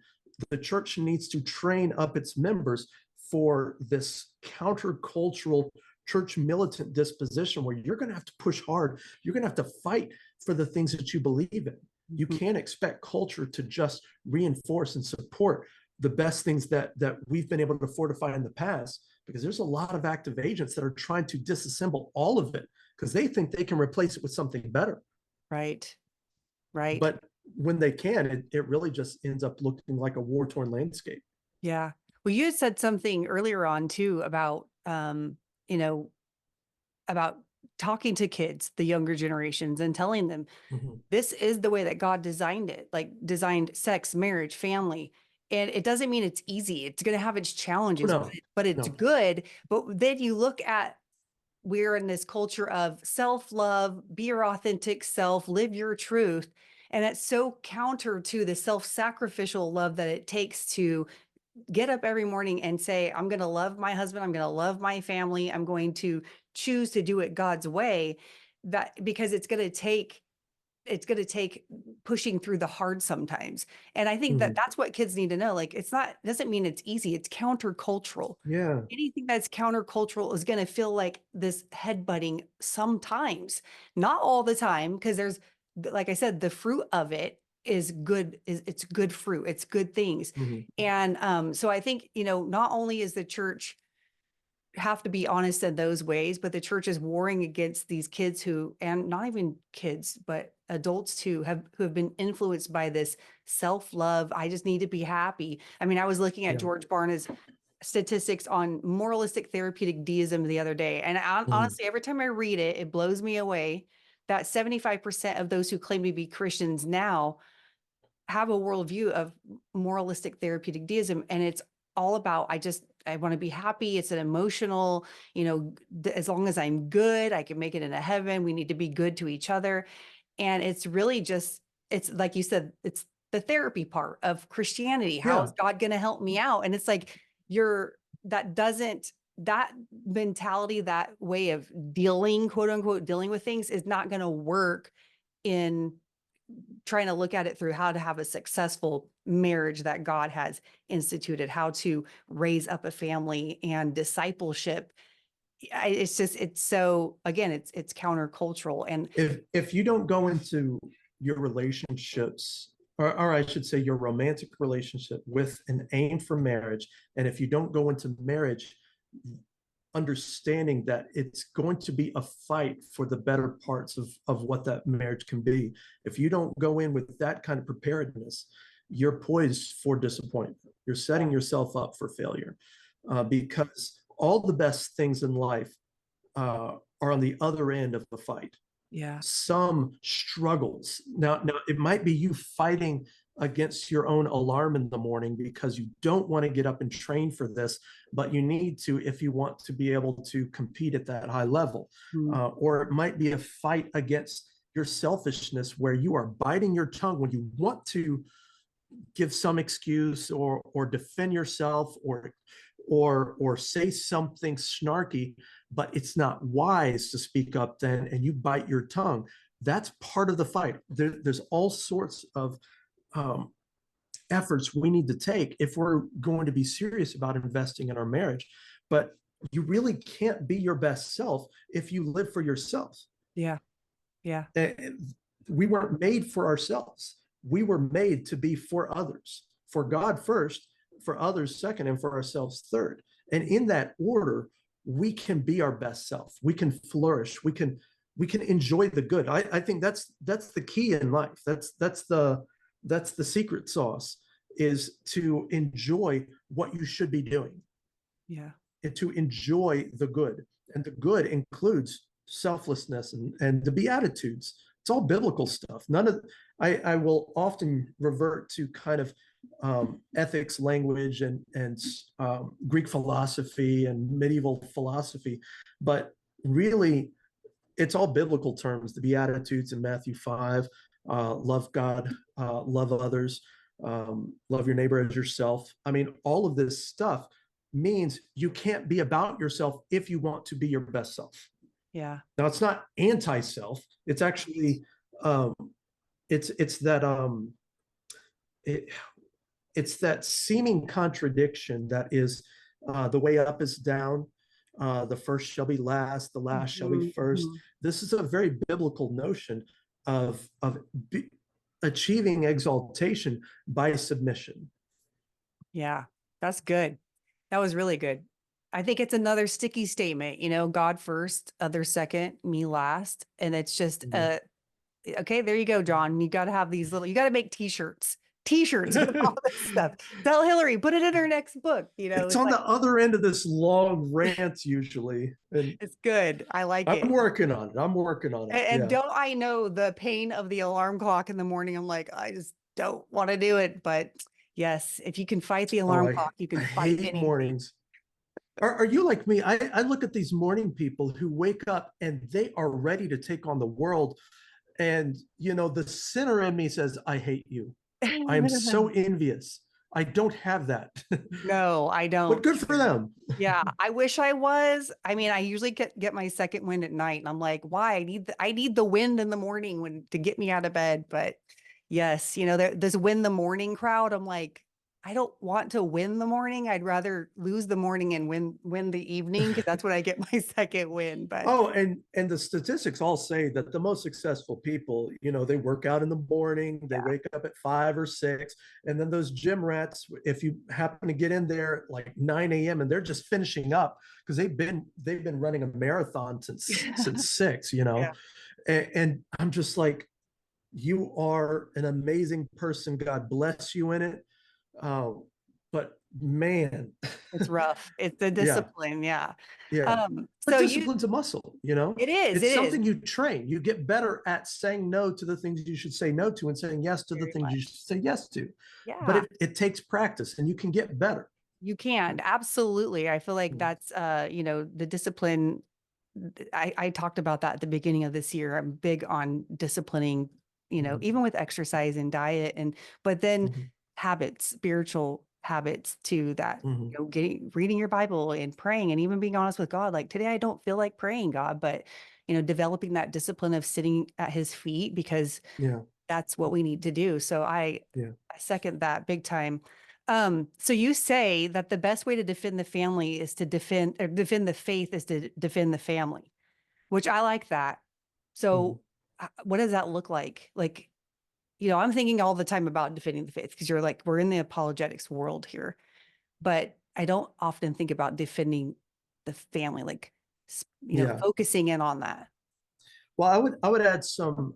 the church needs to train up its members for this countercultural church militant disposition, where you're going to have to push hard. You're going to have to fight for the things that you believe in. You can't expect culture to just reinforce and support the best things that we've been able to fortify in the past, because there's a lot of active agents that are trying to disassemble all of it because they think they can replace it with something better. Right. Right. But when they can, it really just ends up looking like a war-torn landscape. Yeah. Well, you had said something earlier on too about, you know, about talking to kids, the younger generations, and telling them this is the way that God designed it, like designed sex, marriage, family. And it doesn't mean it's easy. It's going to have its Oh, challenges, no, but it's no. good. But then you look at, we're in this culture of self-love, be your authentic self, live your truth. And it's so counter to the self-sacrificial love that it takes to get up every morning and say, I'm going to love my husband. I'm going to love my family. I'm going to choose to do it God's way. That because it's going to take pushing through the hard sometimes. And I think that that's what kids need to know. Like, it's not, doesn't mean it's easy. It's countercultural. Yeah. Anything that's countercultural is going to feel like this headbutting sometimes, not all the time. Cause there's, like I said, the fruit of it is good. It's good fruit. It's good things. And so I think, not only is the church have to be honest in those ways, but the church is warring against these kids who, and not even kids, but adults too, who have been influenced by this self-love. I just need to be happy. I mean, I was looking at George Barna's statistics on moralistic therapeutic deism the other day. And honestly, every time I read it, it blows me away that 75% of those who claim to be Christians now have a worldview of moralistic therapeutic deism. And it's all about, I want to be happy. It's an emotional, as long as I'm good, I can make it into heaven. We need to be good to each other. And it's really just, it's like you said, it's the therapy part of Christianity. How is God going to help me out? And it's like, that mentality, that way of dealing, quote unquote, dealing with things is not going to work in trying to look at it through how to have a successful marriage that God has instituted, how to raise up a family and discipleship. It's just, it's so, again, it's countercultural. And if you don't go into your relationships, or I should say your romantic relationship, with an aim for marriage, and if you don't go into marriage understanding that it's going to be a fight for the better parts of what that marriage can be, if you don't go in with that kind of preparedness, you're poised for disappointment. You're setting yourself up for failure, because all the best things in life are on the other end of the fight. yeah, Some struggles. Now it might be you fighting against your own alarm in the morning because you don't want to get up and train for this, but you need to if you want to be able to compete at that high level. Or it might be a fight against your selfishness where you are biting your tongue when you want to give some excuse or defend yourself or say something snarky, but it's not wise to speak up then, and you bite your tongue. That's part of the fight. There's all sorts of efforts we need to take if we're going to be serious about investing in our marriage. But you really can't be your best self if you live for yourself. yeah, yeah, And we weren't made for ourselves. We were made to be for others, for God first, for others second, and for ourselves third. And in that order, we can be our best self. We can flourish. We can enjoy the good. I think that's the key in life. That's the secret sauce, is to enjoy what you should be doing. yeah, And to enjoy the good. And the good includes selflessness and the Beatitudes. It's all biblical stuff. None of I will often revert to kind of ethics language and Greek philosophy and medieval philosophy, but really it's all biblical terms. The Beatitudes in Matthew 5, love God, love others, love your neighbor as yourself. I mean, all of this stuff means you can't be about yourself if you want to be your best self. yeah, Now, it's not anti-self. It's actually it's that it, it's that seeming contradiction that is the way up is down, the first shall be last, the last shall be first. This is a very biblical notion of achieving exaltation by submission. yeah. That's good. That was really good. I think it's another sticky statement, God first, other second, me last. And it's just, Mhm. okay, there you go, John. You got to have these you got to make t-shirts with all this stuff. Tell Hillary, put it in her next book. It's It's on like, the other end of this long rant usually, and it's good. I like I'm it. working on it. I'm working on it. And Yeah. don't I know the pain of the alarm clock in the morning? I'm like, I just don't want to do it. But yes, if you can fight the Oh, alarm clock, you I can fight hate anything. mornings. Are you like me? I look at these morning people who wake up and they are ready to take on the world. And, the sinner in me says, I hate you. I am so envious. I don't have that. No, I But don't good for either. them. Yeah, I wish I was. I mean, I usually get my second wind at night, and I'm like, why? I need the wind in the morning to get me out of bed. But yes, this win the morning crowd. I'm like, I don't want to win the morning. I'd rather lose the morning and win the evening because that's when I get my second win. But Oh, and the statistics all say that the most successful people, they work out in the morning, they yeah, wake up at 5 or 6, and then those gym rats, if you happen to get in there like 9 a.m. and they're just finishing up because they've been running a marathon since 6, yeah, and I'm just like, you are an amazing person. God bless you in it. Uh, but man, it's rough. It's the yeah, discipline. Yeah. yeah. But So you, discipline's a muscle. it is, It's it is something you train. You get better at saying no to the things you should say no to and saying yes to the very things you should much. say yes to. But Yeah. it takes practice and you can get better. You can, absolutely. I feel like Mm, that's the discipline. I talked about that at the beginning of this year. I'm big on disciplining, mhm, even with exercise and diet but then mhm, habits, spiritual habits too, that, mhm. reading your Bible and praying and even being honest with God. Like today, I don't feel like praying, God, but developing that discipline of sitting at his feet because Yeah, that's what we need to do. So yeah, I second that big time. So you say that the best way to defend the family is to defend the faith is to defend the family, which I like that. mhm, So what does that look like? Like, I'm thinking all the time about defending the faith because you're like, we're in the apologetics world here, but I don't often think about defending the family, like, yeah. focusing in on that. Well, I would add some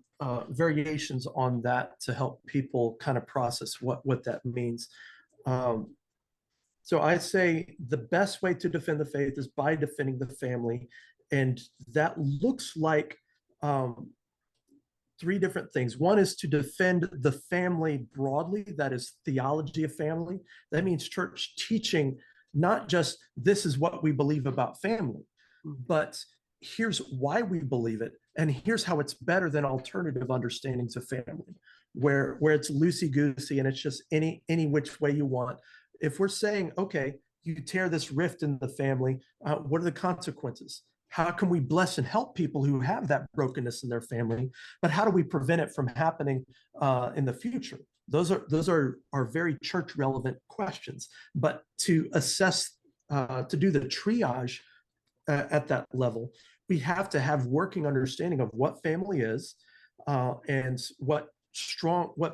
variations on that to help people kind of process what that means. Um, So I say the best way to defend the faith is by defending the family. And that looks like um, three different things. One is to defend the family broadly, that is theology of family. That means church teaching, not just this is what we believe about family, Mm. but here's why we believe it. And here's how it's better than alternative understandings of family, where it's loosey goosey and it's just any which way you want. If we're saying, okay, you tear this rift in the family, what are the consequences? How can we bless and help people who have that brokenness in their family? But how do we prevent it from happening in the future? Those are very church relevant questions. But to assess, to do the triage at that level, we have to have working understanding of what family is and what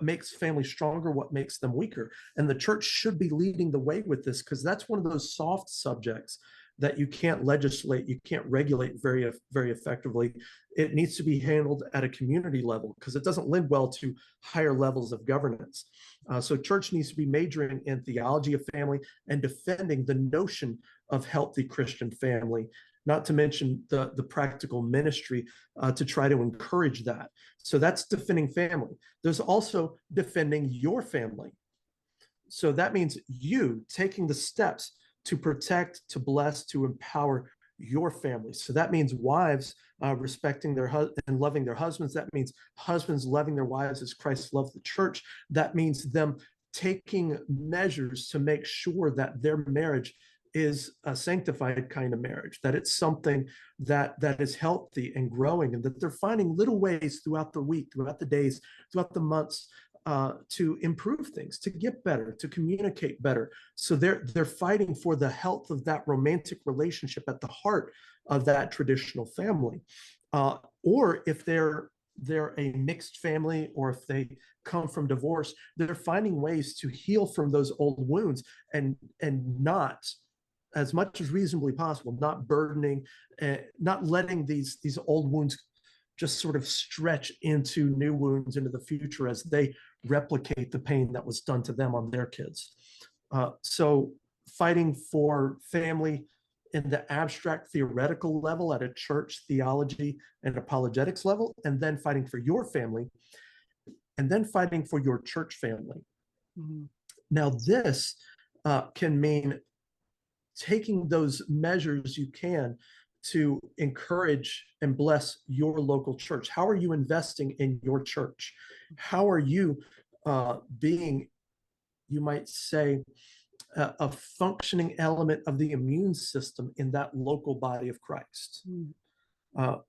makes family stronger, what makes them weaker. And the church should be leading the way with this because that's one of those soft subjects that you can't legislate, you can't regulate very effectively. It needs to be handled at a community level because it doesn't lend well to higher levels of governance. So church needs to be majoring in theology of family and defending the notion of healthy Christian family, not to mention the practical ministry to try to encourage that. So that's defending family. There's also defending your family. So that means you taking the steps to protect, to bless, to empower your family. So that means wives respecting and loving their husbands. That means husbands loving their wives as Christ loved the church. That means them taking measures to make sure that their marriage is a sanctified kind of marriage, that it's something that is healthy and growing, and that they're finding little ways throughout the week, throughout the days, throughout the months to improve things, to get better, to communicate better. So they're fighting for the health of that romantic relationship at the heart of that traditional family. Or if they're a mixed family, or if they come from divorce, they're finding ways to heal from those old wounds and not as much as reasonably possible, not burdening, not letting these old wounds just sort of stretch into new wounds into the future as they replicate the pain that was done to them on their kids. So fighting for family in the abstract theoretical level at a church theology and apologetics level, and then fighting for your family, and then fighting for your church family. Mm-hmm. Now, this can mean taking those measures you can to encourage and bless your local church. How are you investing in your church? How are you being, you might say, a functioning element of the immune system in that local body of Christ?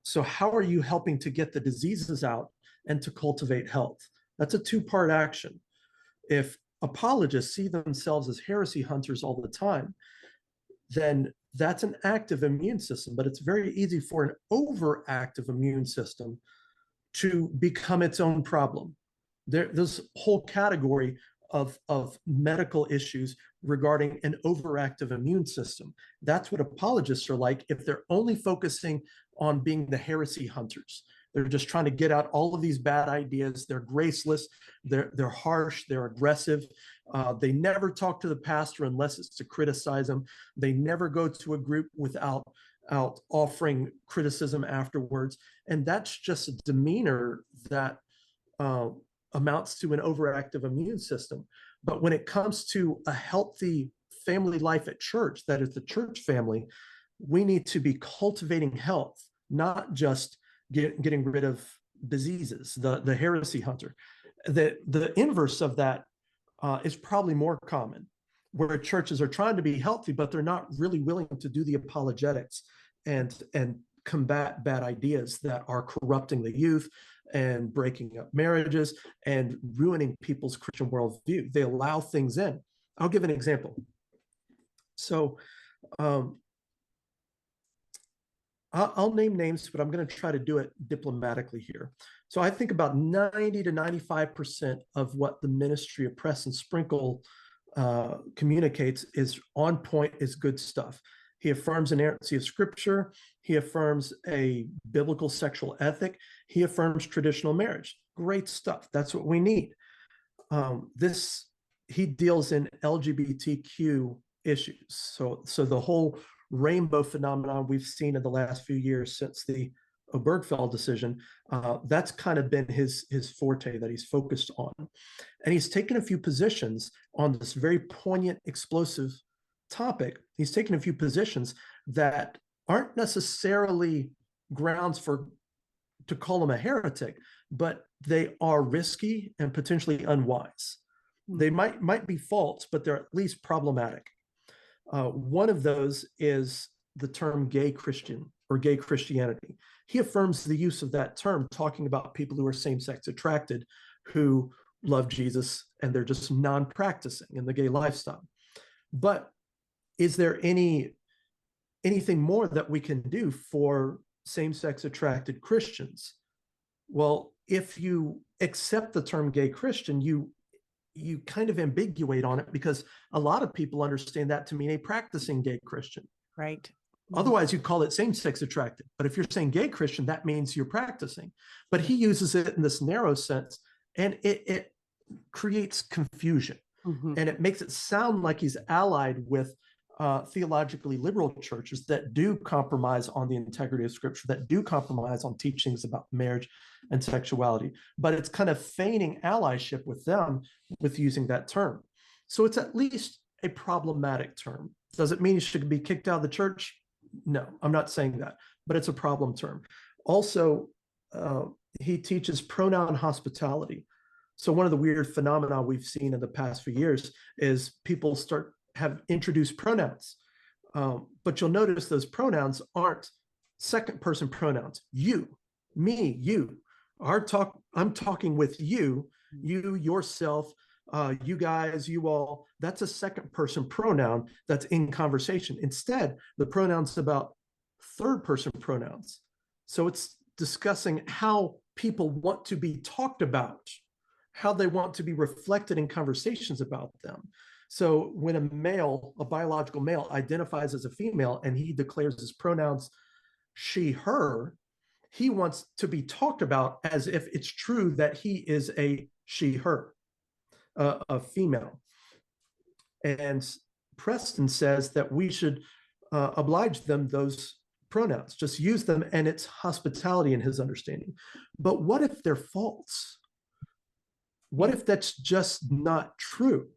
So how are you helping to get the diseases out and to cultivate health? That's a two-part action. If apologists see themselves as heresy hunters all the time, then that's an active immune system, but it's very easy for an overactive immune system to become its own problem. There's a whole category of medical issues regarding an overactive immune system. That's what apologists are like if they're only focusing on being the heresy hunters. They're just trying to get out all of these bad ideas. They're graceless, they're harsh, they're aggressive. They never talk to the pastor unless it's to criticize them. They never go to a group without offering criticism afterwards. And that's just a demeanor that amounts to an overactive immune system. But when it comes to a healthy family life at church, that is the church family, we need to be cultivating health, not just getting rid of diseases, the heresy hunter. The inverse of that is probably more common, where churches are trying to be healthy, but they're not really willing to do the apologetics and combat bad ideas that are corrupting the youth and breaking up marriages and ruining people's Christian worldview. They allow things in. I'll give an example. So I'll name names, but I'm going to try to do it diplomatically here. So I think about 90 to 95% of what the ministry of Press and Sprinkle communicates is on point, is good stuff. He affirms inerrancy of Scripture. He affirms a biblical sexual ethic. He affirms traditional marriage. Great stuff. That's what we need. He deals in LGBTQ issues. So the whole rainbow phenomenon we've seen in the last few years since the Obergefell decision, that's kind of been his forte that he's focused on. And he's taken a few positions on this very poignant, explosive topic. He's taken a few positions that aren't necessarily grounds to call him a heretic, but they are risky and potentially unwise. They might be false, but they're at least problematic. One of those is the term gay Christian or gay Christianity. He affirms the use of that term, talking about people who are same-sex attracted, who love Jesus, and they're just non-practicing in the gay lifestyle. But is there anything more that we can do for same-sex attracted Christians? Well, if you accept the term gay Christian, you kind of ambiguate on it, because a lot of people understand that to mean a practicing gay Christian. Right. Otherwise, you call it same-sex attracted. But if you're saying gay Christian, that means you're practicing. But he uses it in this narrow sense, and it creates confusion. And it makes it sound like he's allied with theologically liberal churches that do compromise on the integrity of Scripture, that do compromise on teachings about marriage and sexuality. But it's kind of feigning allyship with them with using that term. So it's at least a problematic term. Does it mean he should be kicked out of the church? No, I'm not saying that, but it's a problem term. Also, he teaches pronoun hospitality. So one of the weird phenomena we've seen in the past few years is people have introduced pronouns. But you'll notice those pronouns aren't second person pronouns. You, me, you. I'm talking with you, yourself, you guys, you all. That's a second person pronoun that's in conversation. Instead, the pronoun's about third person pronouns. So it's discussing how people want to be talked about. how they want to be reflected in conversations about them. So when a male, a biological male, identifies as a female and he declares his pronouns she, her, he wants to be talked about as if it's true that he is a she, her, a female. And Preston says that we should oblige them those pronouns, just use them, and it's hospitality in his understanding. But what if they're false? What if that's just not true?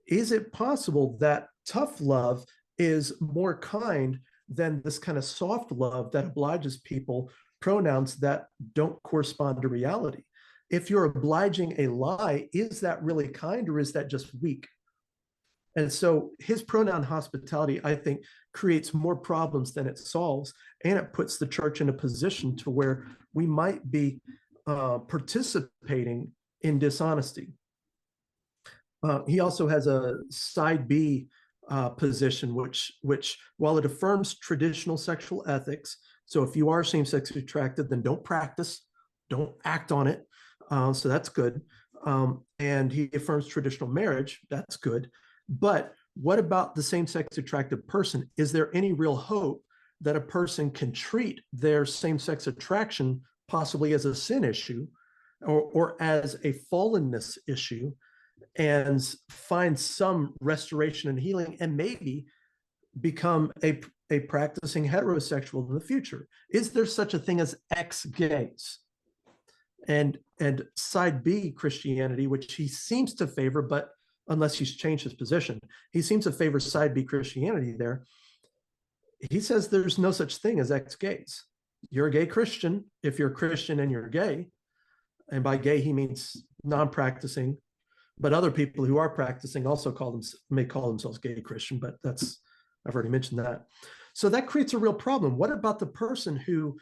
Is it possible that tough love is more kind than this kind of soft love that obliges people pronouns that don't correspond to reality? If you're obliging a lie, is that really kind or is that just weak? And so his pronoun hospitality, I think, creates more problems than it solves, and it puts the church in a position to where we might be participating in dishonesty. He also has a side B position, which while it affirms traditional sexual ethics, so if you are same-sex attracted, then don't practice, don't act on it. So that's good. And he affirms traditional marriage. That's good. But what about the same-sex attracted person? Is there any real hope that a person can treat their same-sex attraction possibly as a sin issue or as a fallenness issue and find some restoration and healing and maybe become a practicing heterosexual in the future? Is there such a thing as ex-gays? And side B Christianity, which he seems to favor, but unless he's changed his position, he seems to favor side B Christianity there. He says there's no such thing as ex-gays. You're a gay Christian if you're a Christian and you're gay. And by gay, he means non-practicing. But other people who are practicing also may call themselves gay Christian, but I've already mentioned that. So that creates a real problem. What about the person who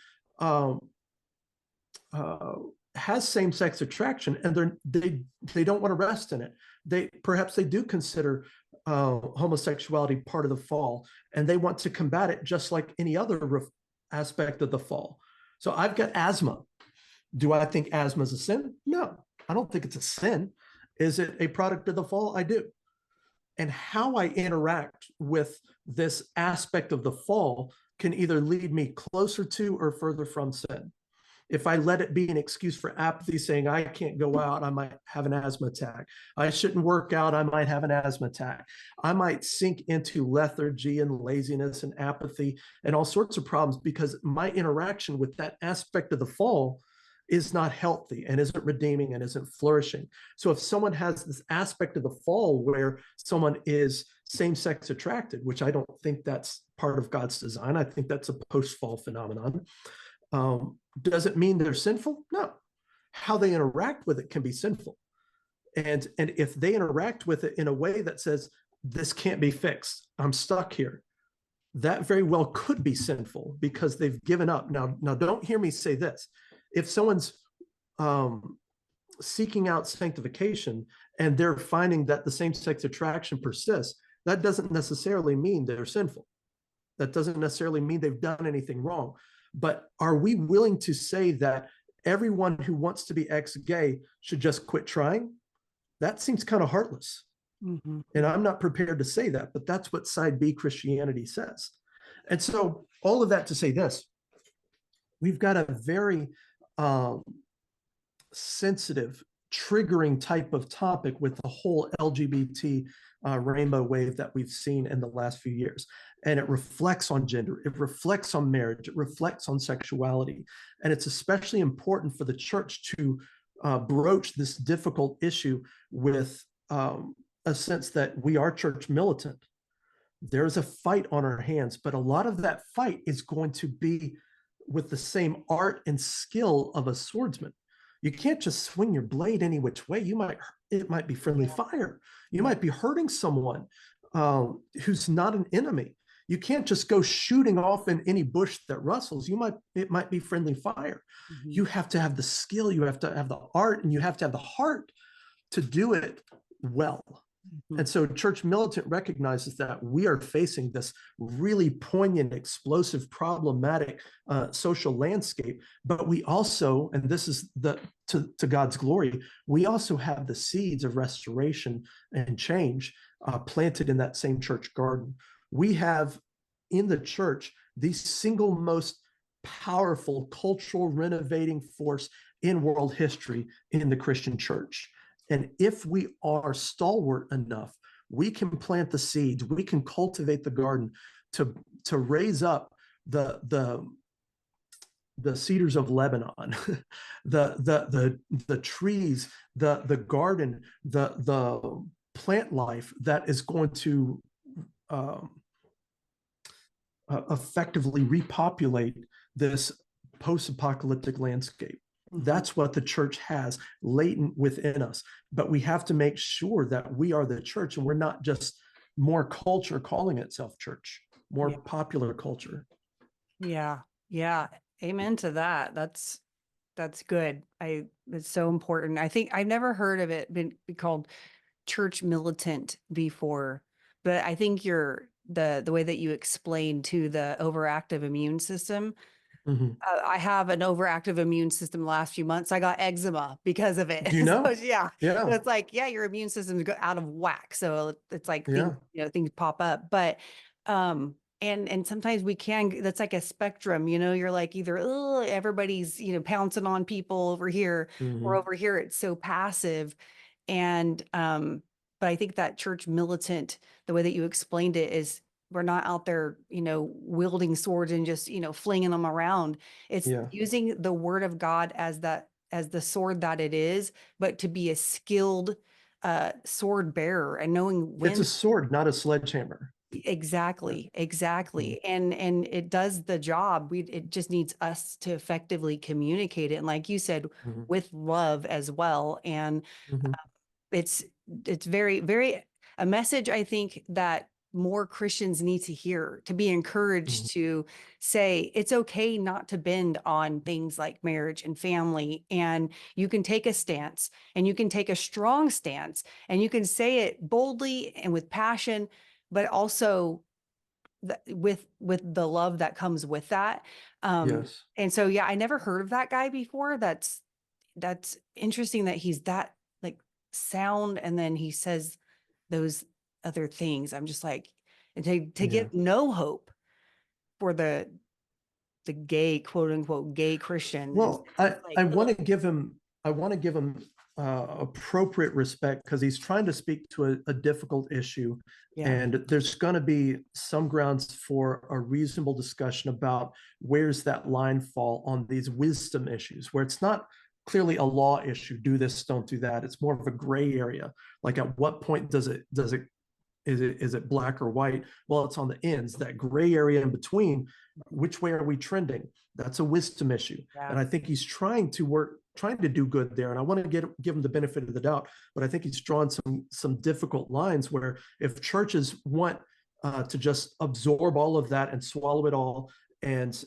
has same-sex attraction and they don't want to rest in it? Perhaps they do consider homosexuality part of the fall, and they want to combat it just like any other aspect of the fall. So I've got asthma. Do I think asthma is a sin? No, I don't think it's a sin. Is it a product of the fall? I do. And how I interact with this aspect of the fall can either lead me closer to or further from sin. If I let it be an excuse for apathy, saying I can't go out, I might have an asthma attack. I shouldn't work out, I might have an asthma attack. I might sink into lethargy and laziness and apathy and all sorts of problems because my interaction with that aspect of the fall is not healthy and isn't redeeming and isn't flourishing. So if someone has this aspect of the fall where someone is same-sex attracted, which I don't think that's part of God's design, I think that's a post-fall phenomenon. Does it mean they're sinful? No. How they interact with it can be sinful. And if they interact with it in a way that says, this can't be fixed, I'm stuck here, that very well could be sinful because they've given up. Now don't hear me say this. If someone's seeking out sanctification and they're finding that the same-sex attraction persists, that doesn't necessarily mean they're sinful. That doesn't necessarily mean they've done anything wrong. But are we willing to say that everyone who wants to be ex-gay should just quit trying? That seems kind of heartless. Mm-hmm. And I'm not prepared to say that, but that's what side B Christianity says. And so all of that to say this, we've got a very sensitive, triggering type of topic with the whole LGBT rainbow wave that we've seen in the last few years. And it reflects on gender, it reflects on marriage, it reflects on sexuality. And it's especially important for the church to broach this difficult issue with a sense that we are church militant. There's a fight on our hands, but a lot of that fight is going to be with the same art and skill of a swordsman. You can't just swing your blade any which way. It might be friendly fire. You might be hurting someone who's not an enemy. You can't just go shooting off in any bush that rustles. It might be friendly fire. Mm-hmm. You have to have the skill, you have to have the art, and you have to have the heart to do it well. And so Church Militant recognizes that we are facing this really poignant, explosive, problematic social landscape. But we also, and this is to God's glory, we also have the seeds of restoration and change planted in that same church garden. We have in the church the single most powerful cultural renovating force in world history in the Christian church. And if we are stalwart enough, we can plant the seeds, we can cultivate the garden to raise up the cedars of Lebanon, the trees, the garden, the plant life that is going to effectively repopulate this post-apocalyptic landscape. That's what the church has latent within us. But we have to make sure that we are the church and we're not just more culture calling itself church, more popular culture. Yeah. Yeah. Amen to that. That's good. It's so important. I think I've never heard of it been called church militant before, but I think the way that you explained to the overactive immune system. I have an overactive immune system the last few months. I got eczema because of it. Do you know? So, yeah. Yeah. It's like, yeah, your immune system's out of whack. So it's like Yeah. things pop up. But and sometimes we can, that's like a spectrum, you're like either, oh, everybody's, pouncing on people over here, or over here it's so passive. And but I think that church militant, the way that you explained it, is we're not out there, wielding swords and just, flinging them around. It's using the word of God as the sword that it is, but to be a skilled sword bearer and knowing when. It's a sword, not a sledgehammer. Exactly. And it does the job. It just needs us to effectively communicate it. And like you said, with love as well. And it's very, very a message, I think, that more Christians need to hear, to be encouraged to say it's okay not to bend on things like marriage and family. And you can take a stance, and you can take a strong stance, and you can say it boldly and with passion, but also with the love that comes with that. Yes. And so, yeah, I never heard of that guy before. That's interesting that he's that like sound, and then he says those other things. I'm just like, and to get no hope for the gay, quote unquote, gay Christian. Well, like, I want to give him appropriate respect because he's trying to speak to a difficult issue, and there's going to be some grounds for a reasonable discussion about where's that line fall on these wisdom issues, where it's not clearly a law issue, do this, don't do that. It's more of a gray area. Like at what point is it black or white? Well, it's on the ends, that gray area in between. Which way are we trending? That's a wisdom issue. And I think he's trying to do good there. And I want to give him the benefit of the doubt, but I think he's drawn some difficult lines where if churches want to just absorb all of that and swallow it all and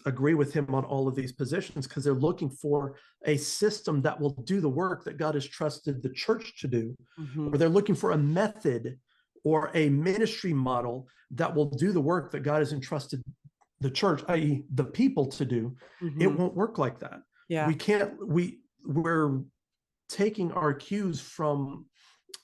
agree with him on all of these positions because they're looking for a system that will do the work that God has trusted the church to do, or they're looking for a method or a ministry model that will do the work that God has entrusted the church, i.e. the people, to do, it won't work like that. We're taking our cues from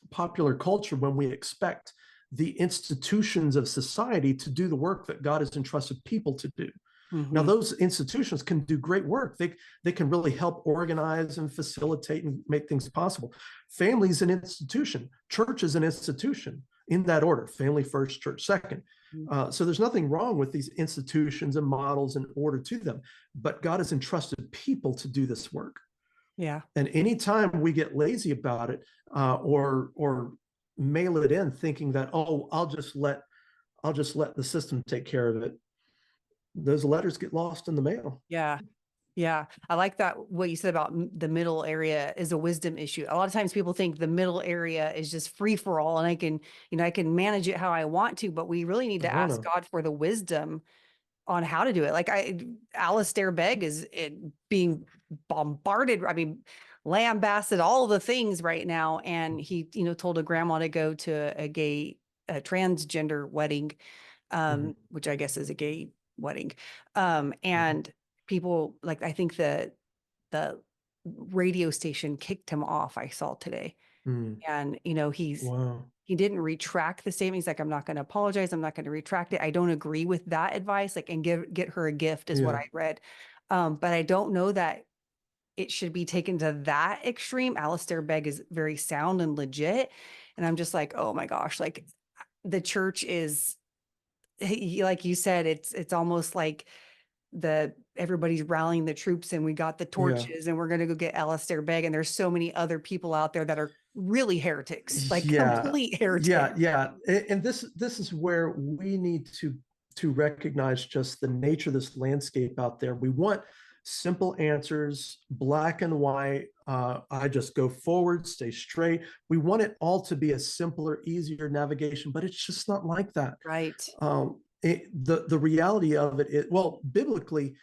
popular culture when we expect the institutions of society to do the work that God has entrusted people to do. Now, those institutions can do great work. They can really help organize and facilitate and make things possible. Family is an institution. Church is an institution, in that order: family first, church second. So there's nothing wrong with these institutions and models in order to them, but God has entrusted people to do this work. And anytime we get lazy about it, or mail it in thinking that, oh, I'll just let the system take care of it, those letters get lost in the mail. Yeah. I like that. What you said about the middle area is a wisdom issue. A lot of times people think the middle area is just free for all, and I can manage it how I want to, but we really need to ask God for the wisdom on how to do it. Like Alistair Begg is being bombarded. I mean, lambasted all the things right now. And he, told a grandma to go to a transgender wedding, which I guess is a gay wedding. And people like, I think the radio station kicked him off, I saw today. Mm. And, Wow. he didn't retract the statement. He's like, I'm not going to apologize. I'm not going to retract it. I don't agree with that advice. Like, and get her a gift is what Yeah. I read. But I don't know that it should be taken to that extreme. Alistair Begg is very sound and legit. And I'm just like, oh my gosh, like the church is, like you said, it's almost like everybody's rallying the troops and we got the Yeah. torches and we're going to go get Alistair Begg. And there's so many other people out there that are really heretics, like Yeah. complete heretics. Yeah. And this is where we need to recognize just the nature of this landscape out there. We want simple answers, black and white. I just go forward, stay straight. We want it all to be a simpler, easier navigation, but it's just not like that. Right. The reality of it is, well, biblically,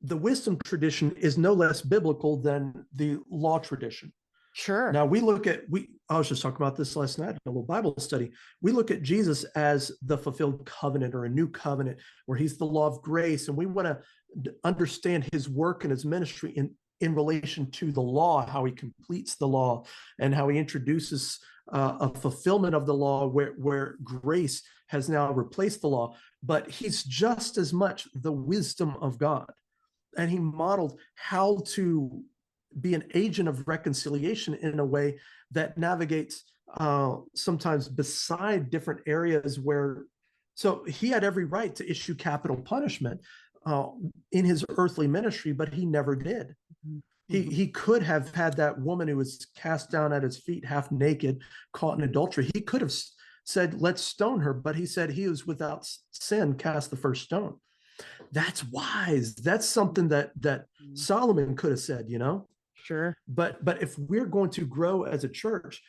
the wisdom tradition is no less biblical than the law tradition. Sure. Now I was just talking about this last night in a little Bible study. We look at Jesus as the fulfilled covenant or a new covenant where he's the law of grace. And we want to understand his work and his ministry in relation to the law, how he completes the law and how he introduces a fulfillment of the law where grace has now replaced the law. But he's just as much the wisdom of God. And he modeled how to be an agent of reconciliation in a way that navigates sometimes beside different areas where, so he had every right to issue capital punishment in his earthly ministry, but he never did. Mm-hmm. He could have had that woman who was cast down at his feet, half naked, caught in adultery. He could have said, let's stone her, but he said, he who's without sin cast the first stone. That's wise. That's something that Solomon could have said, Sure. But if we're going to grow as a church,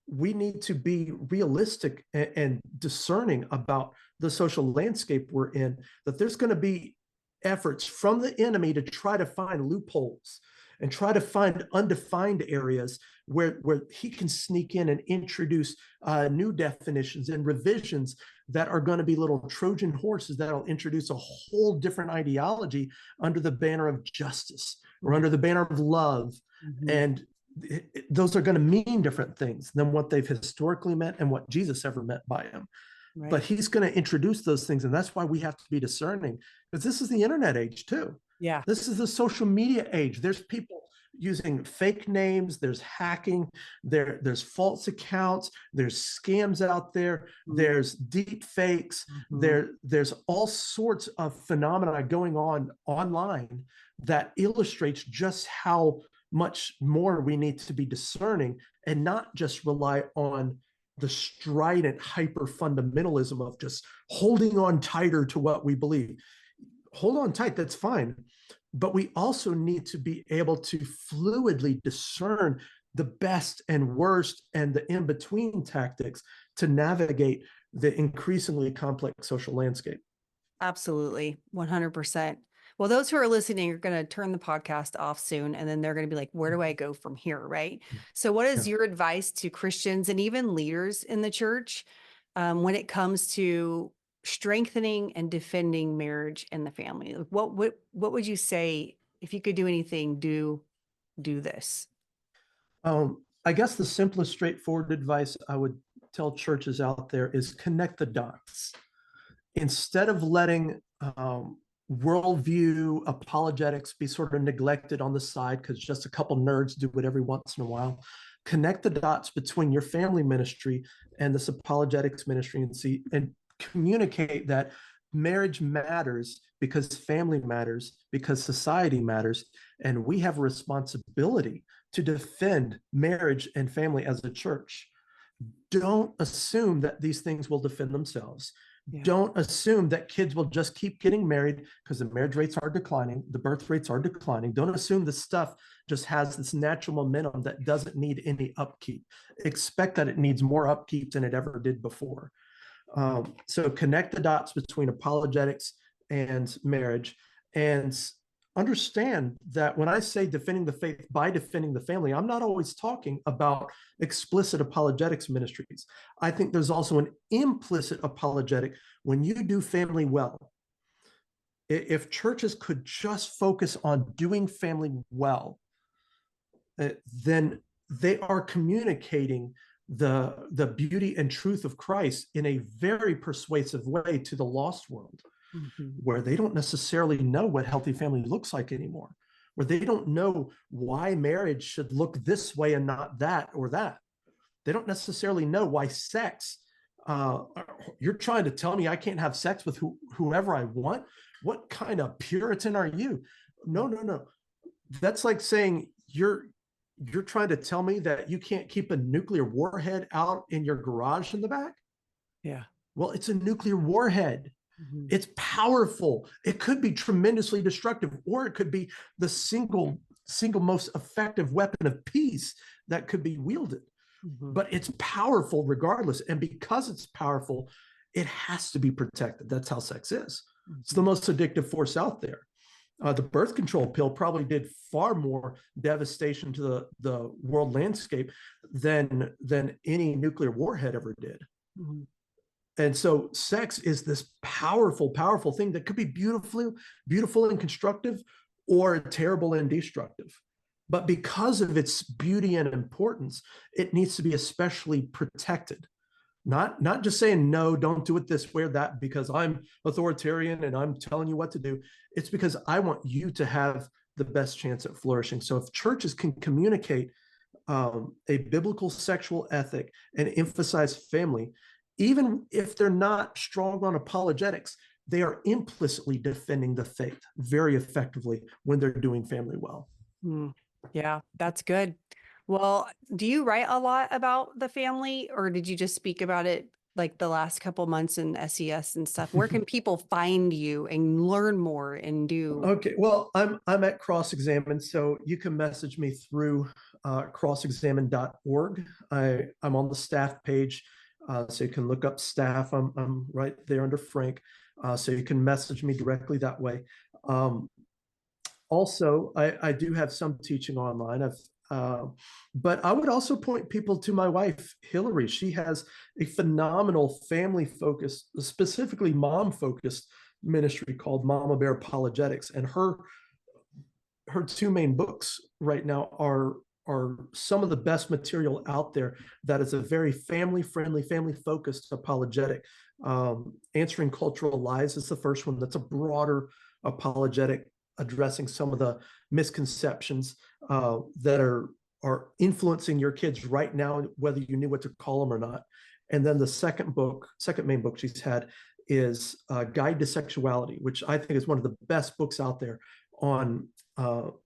we need to be realistic and discerning about the social landscape we're in, that there's going to be efforts from the enemy to try to find loopholes and try to find undefined areas where he can sneak in and introduce new definitions and revisions that are going to be little Trojan horses that'll introduce a whole different ideology under the banner of justice or under the banner of love. Mm-hmm. And those are going to mean different things than what they've historically meant and what Jesus ever meant by them. Right. But he's going to introduce those things. And that's why we have to be discerning, because this is the internet age too. Yeah. This is the social media age. There's people using fake names, there's hacking, there's false accounts, there's scams out there, there's deep fakes, there's all sorts of phenomena going on online that illustrates just how much more we need to be discerning and not just rely on the strident hyper fundamentalism of just holding on tighter to what we believe. Hold on tight, that's fine. But we also need to be able to fluidly discern the best and worst and the in-between tactics to navigate the increasingly complex social landscape. Absolutely. 100%. Well, those who are listening are going to turn the podcast off soon, and then they're going to be like, where do I go from here? Right. So what is your advice to Christians and even leaders in the church when it comes to strengthening and defending marriage and the family? What would you say if you could do anything, do this? I guess the simplest, straightforward advice I would tell churches out there is connect the dots. Instead of letting worldview apologetics be sort of neglected on the side because just a couple nerds do it every once in a while, connect the dots between your family ministry and this apologetics ministry and communicate that marriage matters because family matters, because society matters, and we have a responsibility to defend marriage and family as a church. Don't assume that these things will defend themselves. Yeah. Don't assume that kids will just keep getting married because the marriage rates are declining, the birth rates are declining. Don't assume this stuff just has this natural momentum that doesn't need any upkeep. Expect that it needs more upkeep than it ever did before. So connect the dots between apologetics and marriage, and understand that when I say defending the faith by defending the family, I'm not always talking about explicit apologetics ministries. I think there's also an implicit apologetic when you do family well. If churches could just focus on doing family well, then they are communicating the beauty and truth of Christ in a very persuasive way to the lost world, where they don't necessarily know what healthy family looks like anymore, where they don't know why marriage should look this way and not that or that. They don't necessarily know why sex. You're trying to tell me I can't have sex with whoever I want? What kind of Puritan are you? No, no, no. That's like saying you're trying to tell me that you can't keep a nuclear warhead out in your garage in the back? Yeah. Well, it's a nuclear warhead. It's powerful. It could be tremendously destructive, or it could be the single most effective weapon of peace that could be wielded. But it's powerful regardless. And because it's powerful, it has to be protected. That's how sex is. It's the most addictive force out there. The birth control pill probably did far more devastation to the world landscape than any nuclear warhead ever did. And so sex is this powerful, powerful thing that could be beautiful and constructive, or terrible and destructive. But because of its beauty and importance, it needs to be especially protected. Not just saying, no, don't do it this way or that because I'm authoritarian and I'm telling you what to do. It's because I want you to have the best chance at flourishing. So if churches can communicate a biblical sexual ethic and emphasize family, even if they're not strong on apologetics, they are implicitly defending the faith very effectively when they're doing family well. Yeah, that's good. Well, do you write a lot about the family, or did you just speak about it like the last couple months in SES and stuff? Where can people find you and learn more and do? Okay, well, I'm at Cross Examine, so you can message me through crossexamine.org. I'm on the staff page, so you can look up staff. I'm right there under Frank, so you can message me directly that way. Also, I do have some teaching online. But I would also point people to my wife, Hillary. She has a phenomenal family-focused, specifically mom-focused ministry called Mama Bear Apologetics. And her two main books right now are some of the best material out there that is a very family-friendly, family-focused apologetic. Answering Cultural Lies is the first one. That's a broader apologetic addressing some of the misconceptions that are influencing your kids right now, whether you knew what to call them or not. And then the second main book she's had is Guide to Sexuality, which I think is one of the best books out there on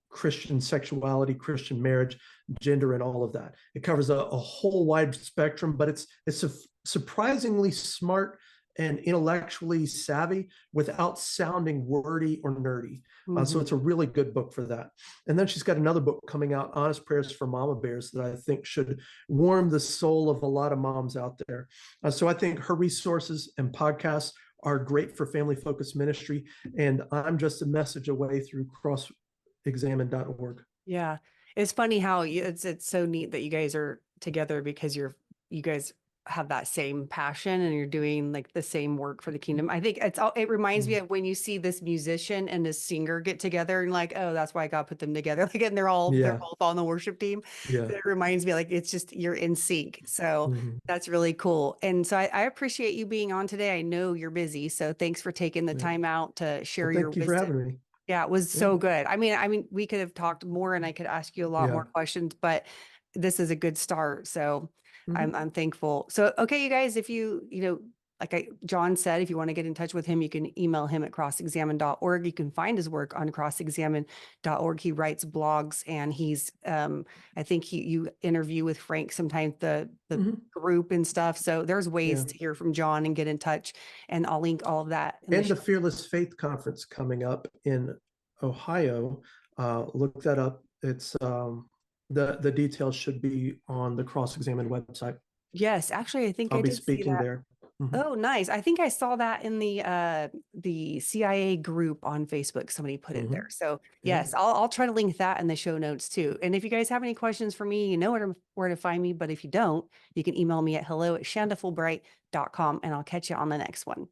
Christian sexuality, Christian marriage, gender, and all of that. It covers a whole wide spectrum, but it's a surprisingly smart and intellectually savvy without sounding wordy or nerdy. So it's a really good book for that. And then she's got another book coming out, Honest Prayers for Mama Bears, that I think should warm the soul of a lot of moms out there. So I think her resources and podcasts are great for family-focused ministry. And I'm just a message away through crossexamine.org. Yeah. It's funny how it's so neat that you guys are together because you guys have that same passion and you're doing like the same work for the kingdom. I think it reminds me of when you see this musician and this singer get together and like, oh, that's why God put them together. Like, and they're both on the worship team. Yeah. It reminds me like, it's just, you're in sync. So that's really cool. And so I appreciate you being on today. I know you're busy, so thanks for taking the time out to share your Thank you wisdom. for having me. Yeah, it was so good. I mean, we could have talked more and I could ask you a lot more questions, but this is a good start. So I'm thankful. So, okay, you guys, if like John said, if you want to get in touch with him, you can email him at crossexamine.org. You can find his work on crossexamine.org. He writes blogs and he's, I think you interview with Frank sometimes, the group and stuff. So there's ways to hear from John and get in touch, and I'll link all of that. And the Fearless Faith Conference coming up in Ohio. Look that up. It's the details should be on the Cross Examine website. Yes, actually, I think I'll I be did see speaking that. there. Mhm. Oh, nice. I think I saw that in the CIA group on Facebook. Somebody put it there. Mhm. So Yeah. yes, I'll try to link that in the show notes too. And if you guys have any questions for me, you know where to find me. But if you don't, you can email me at hello@shandafulbright.com and I'll catch you on the next one.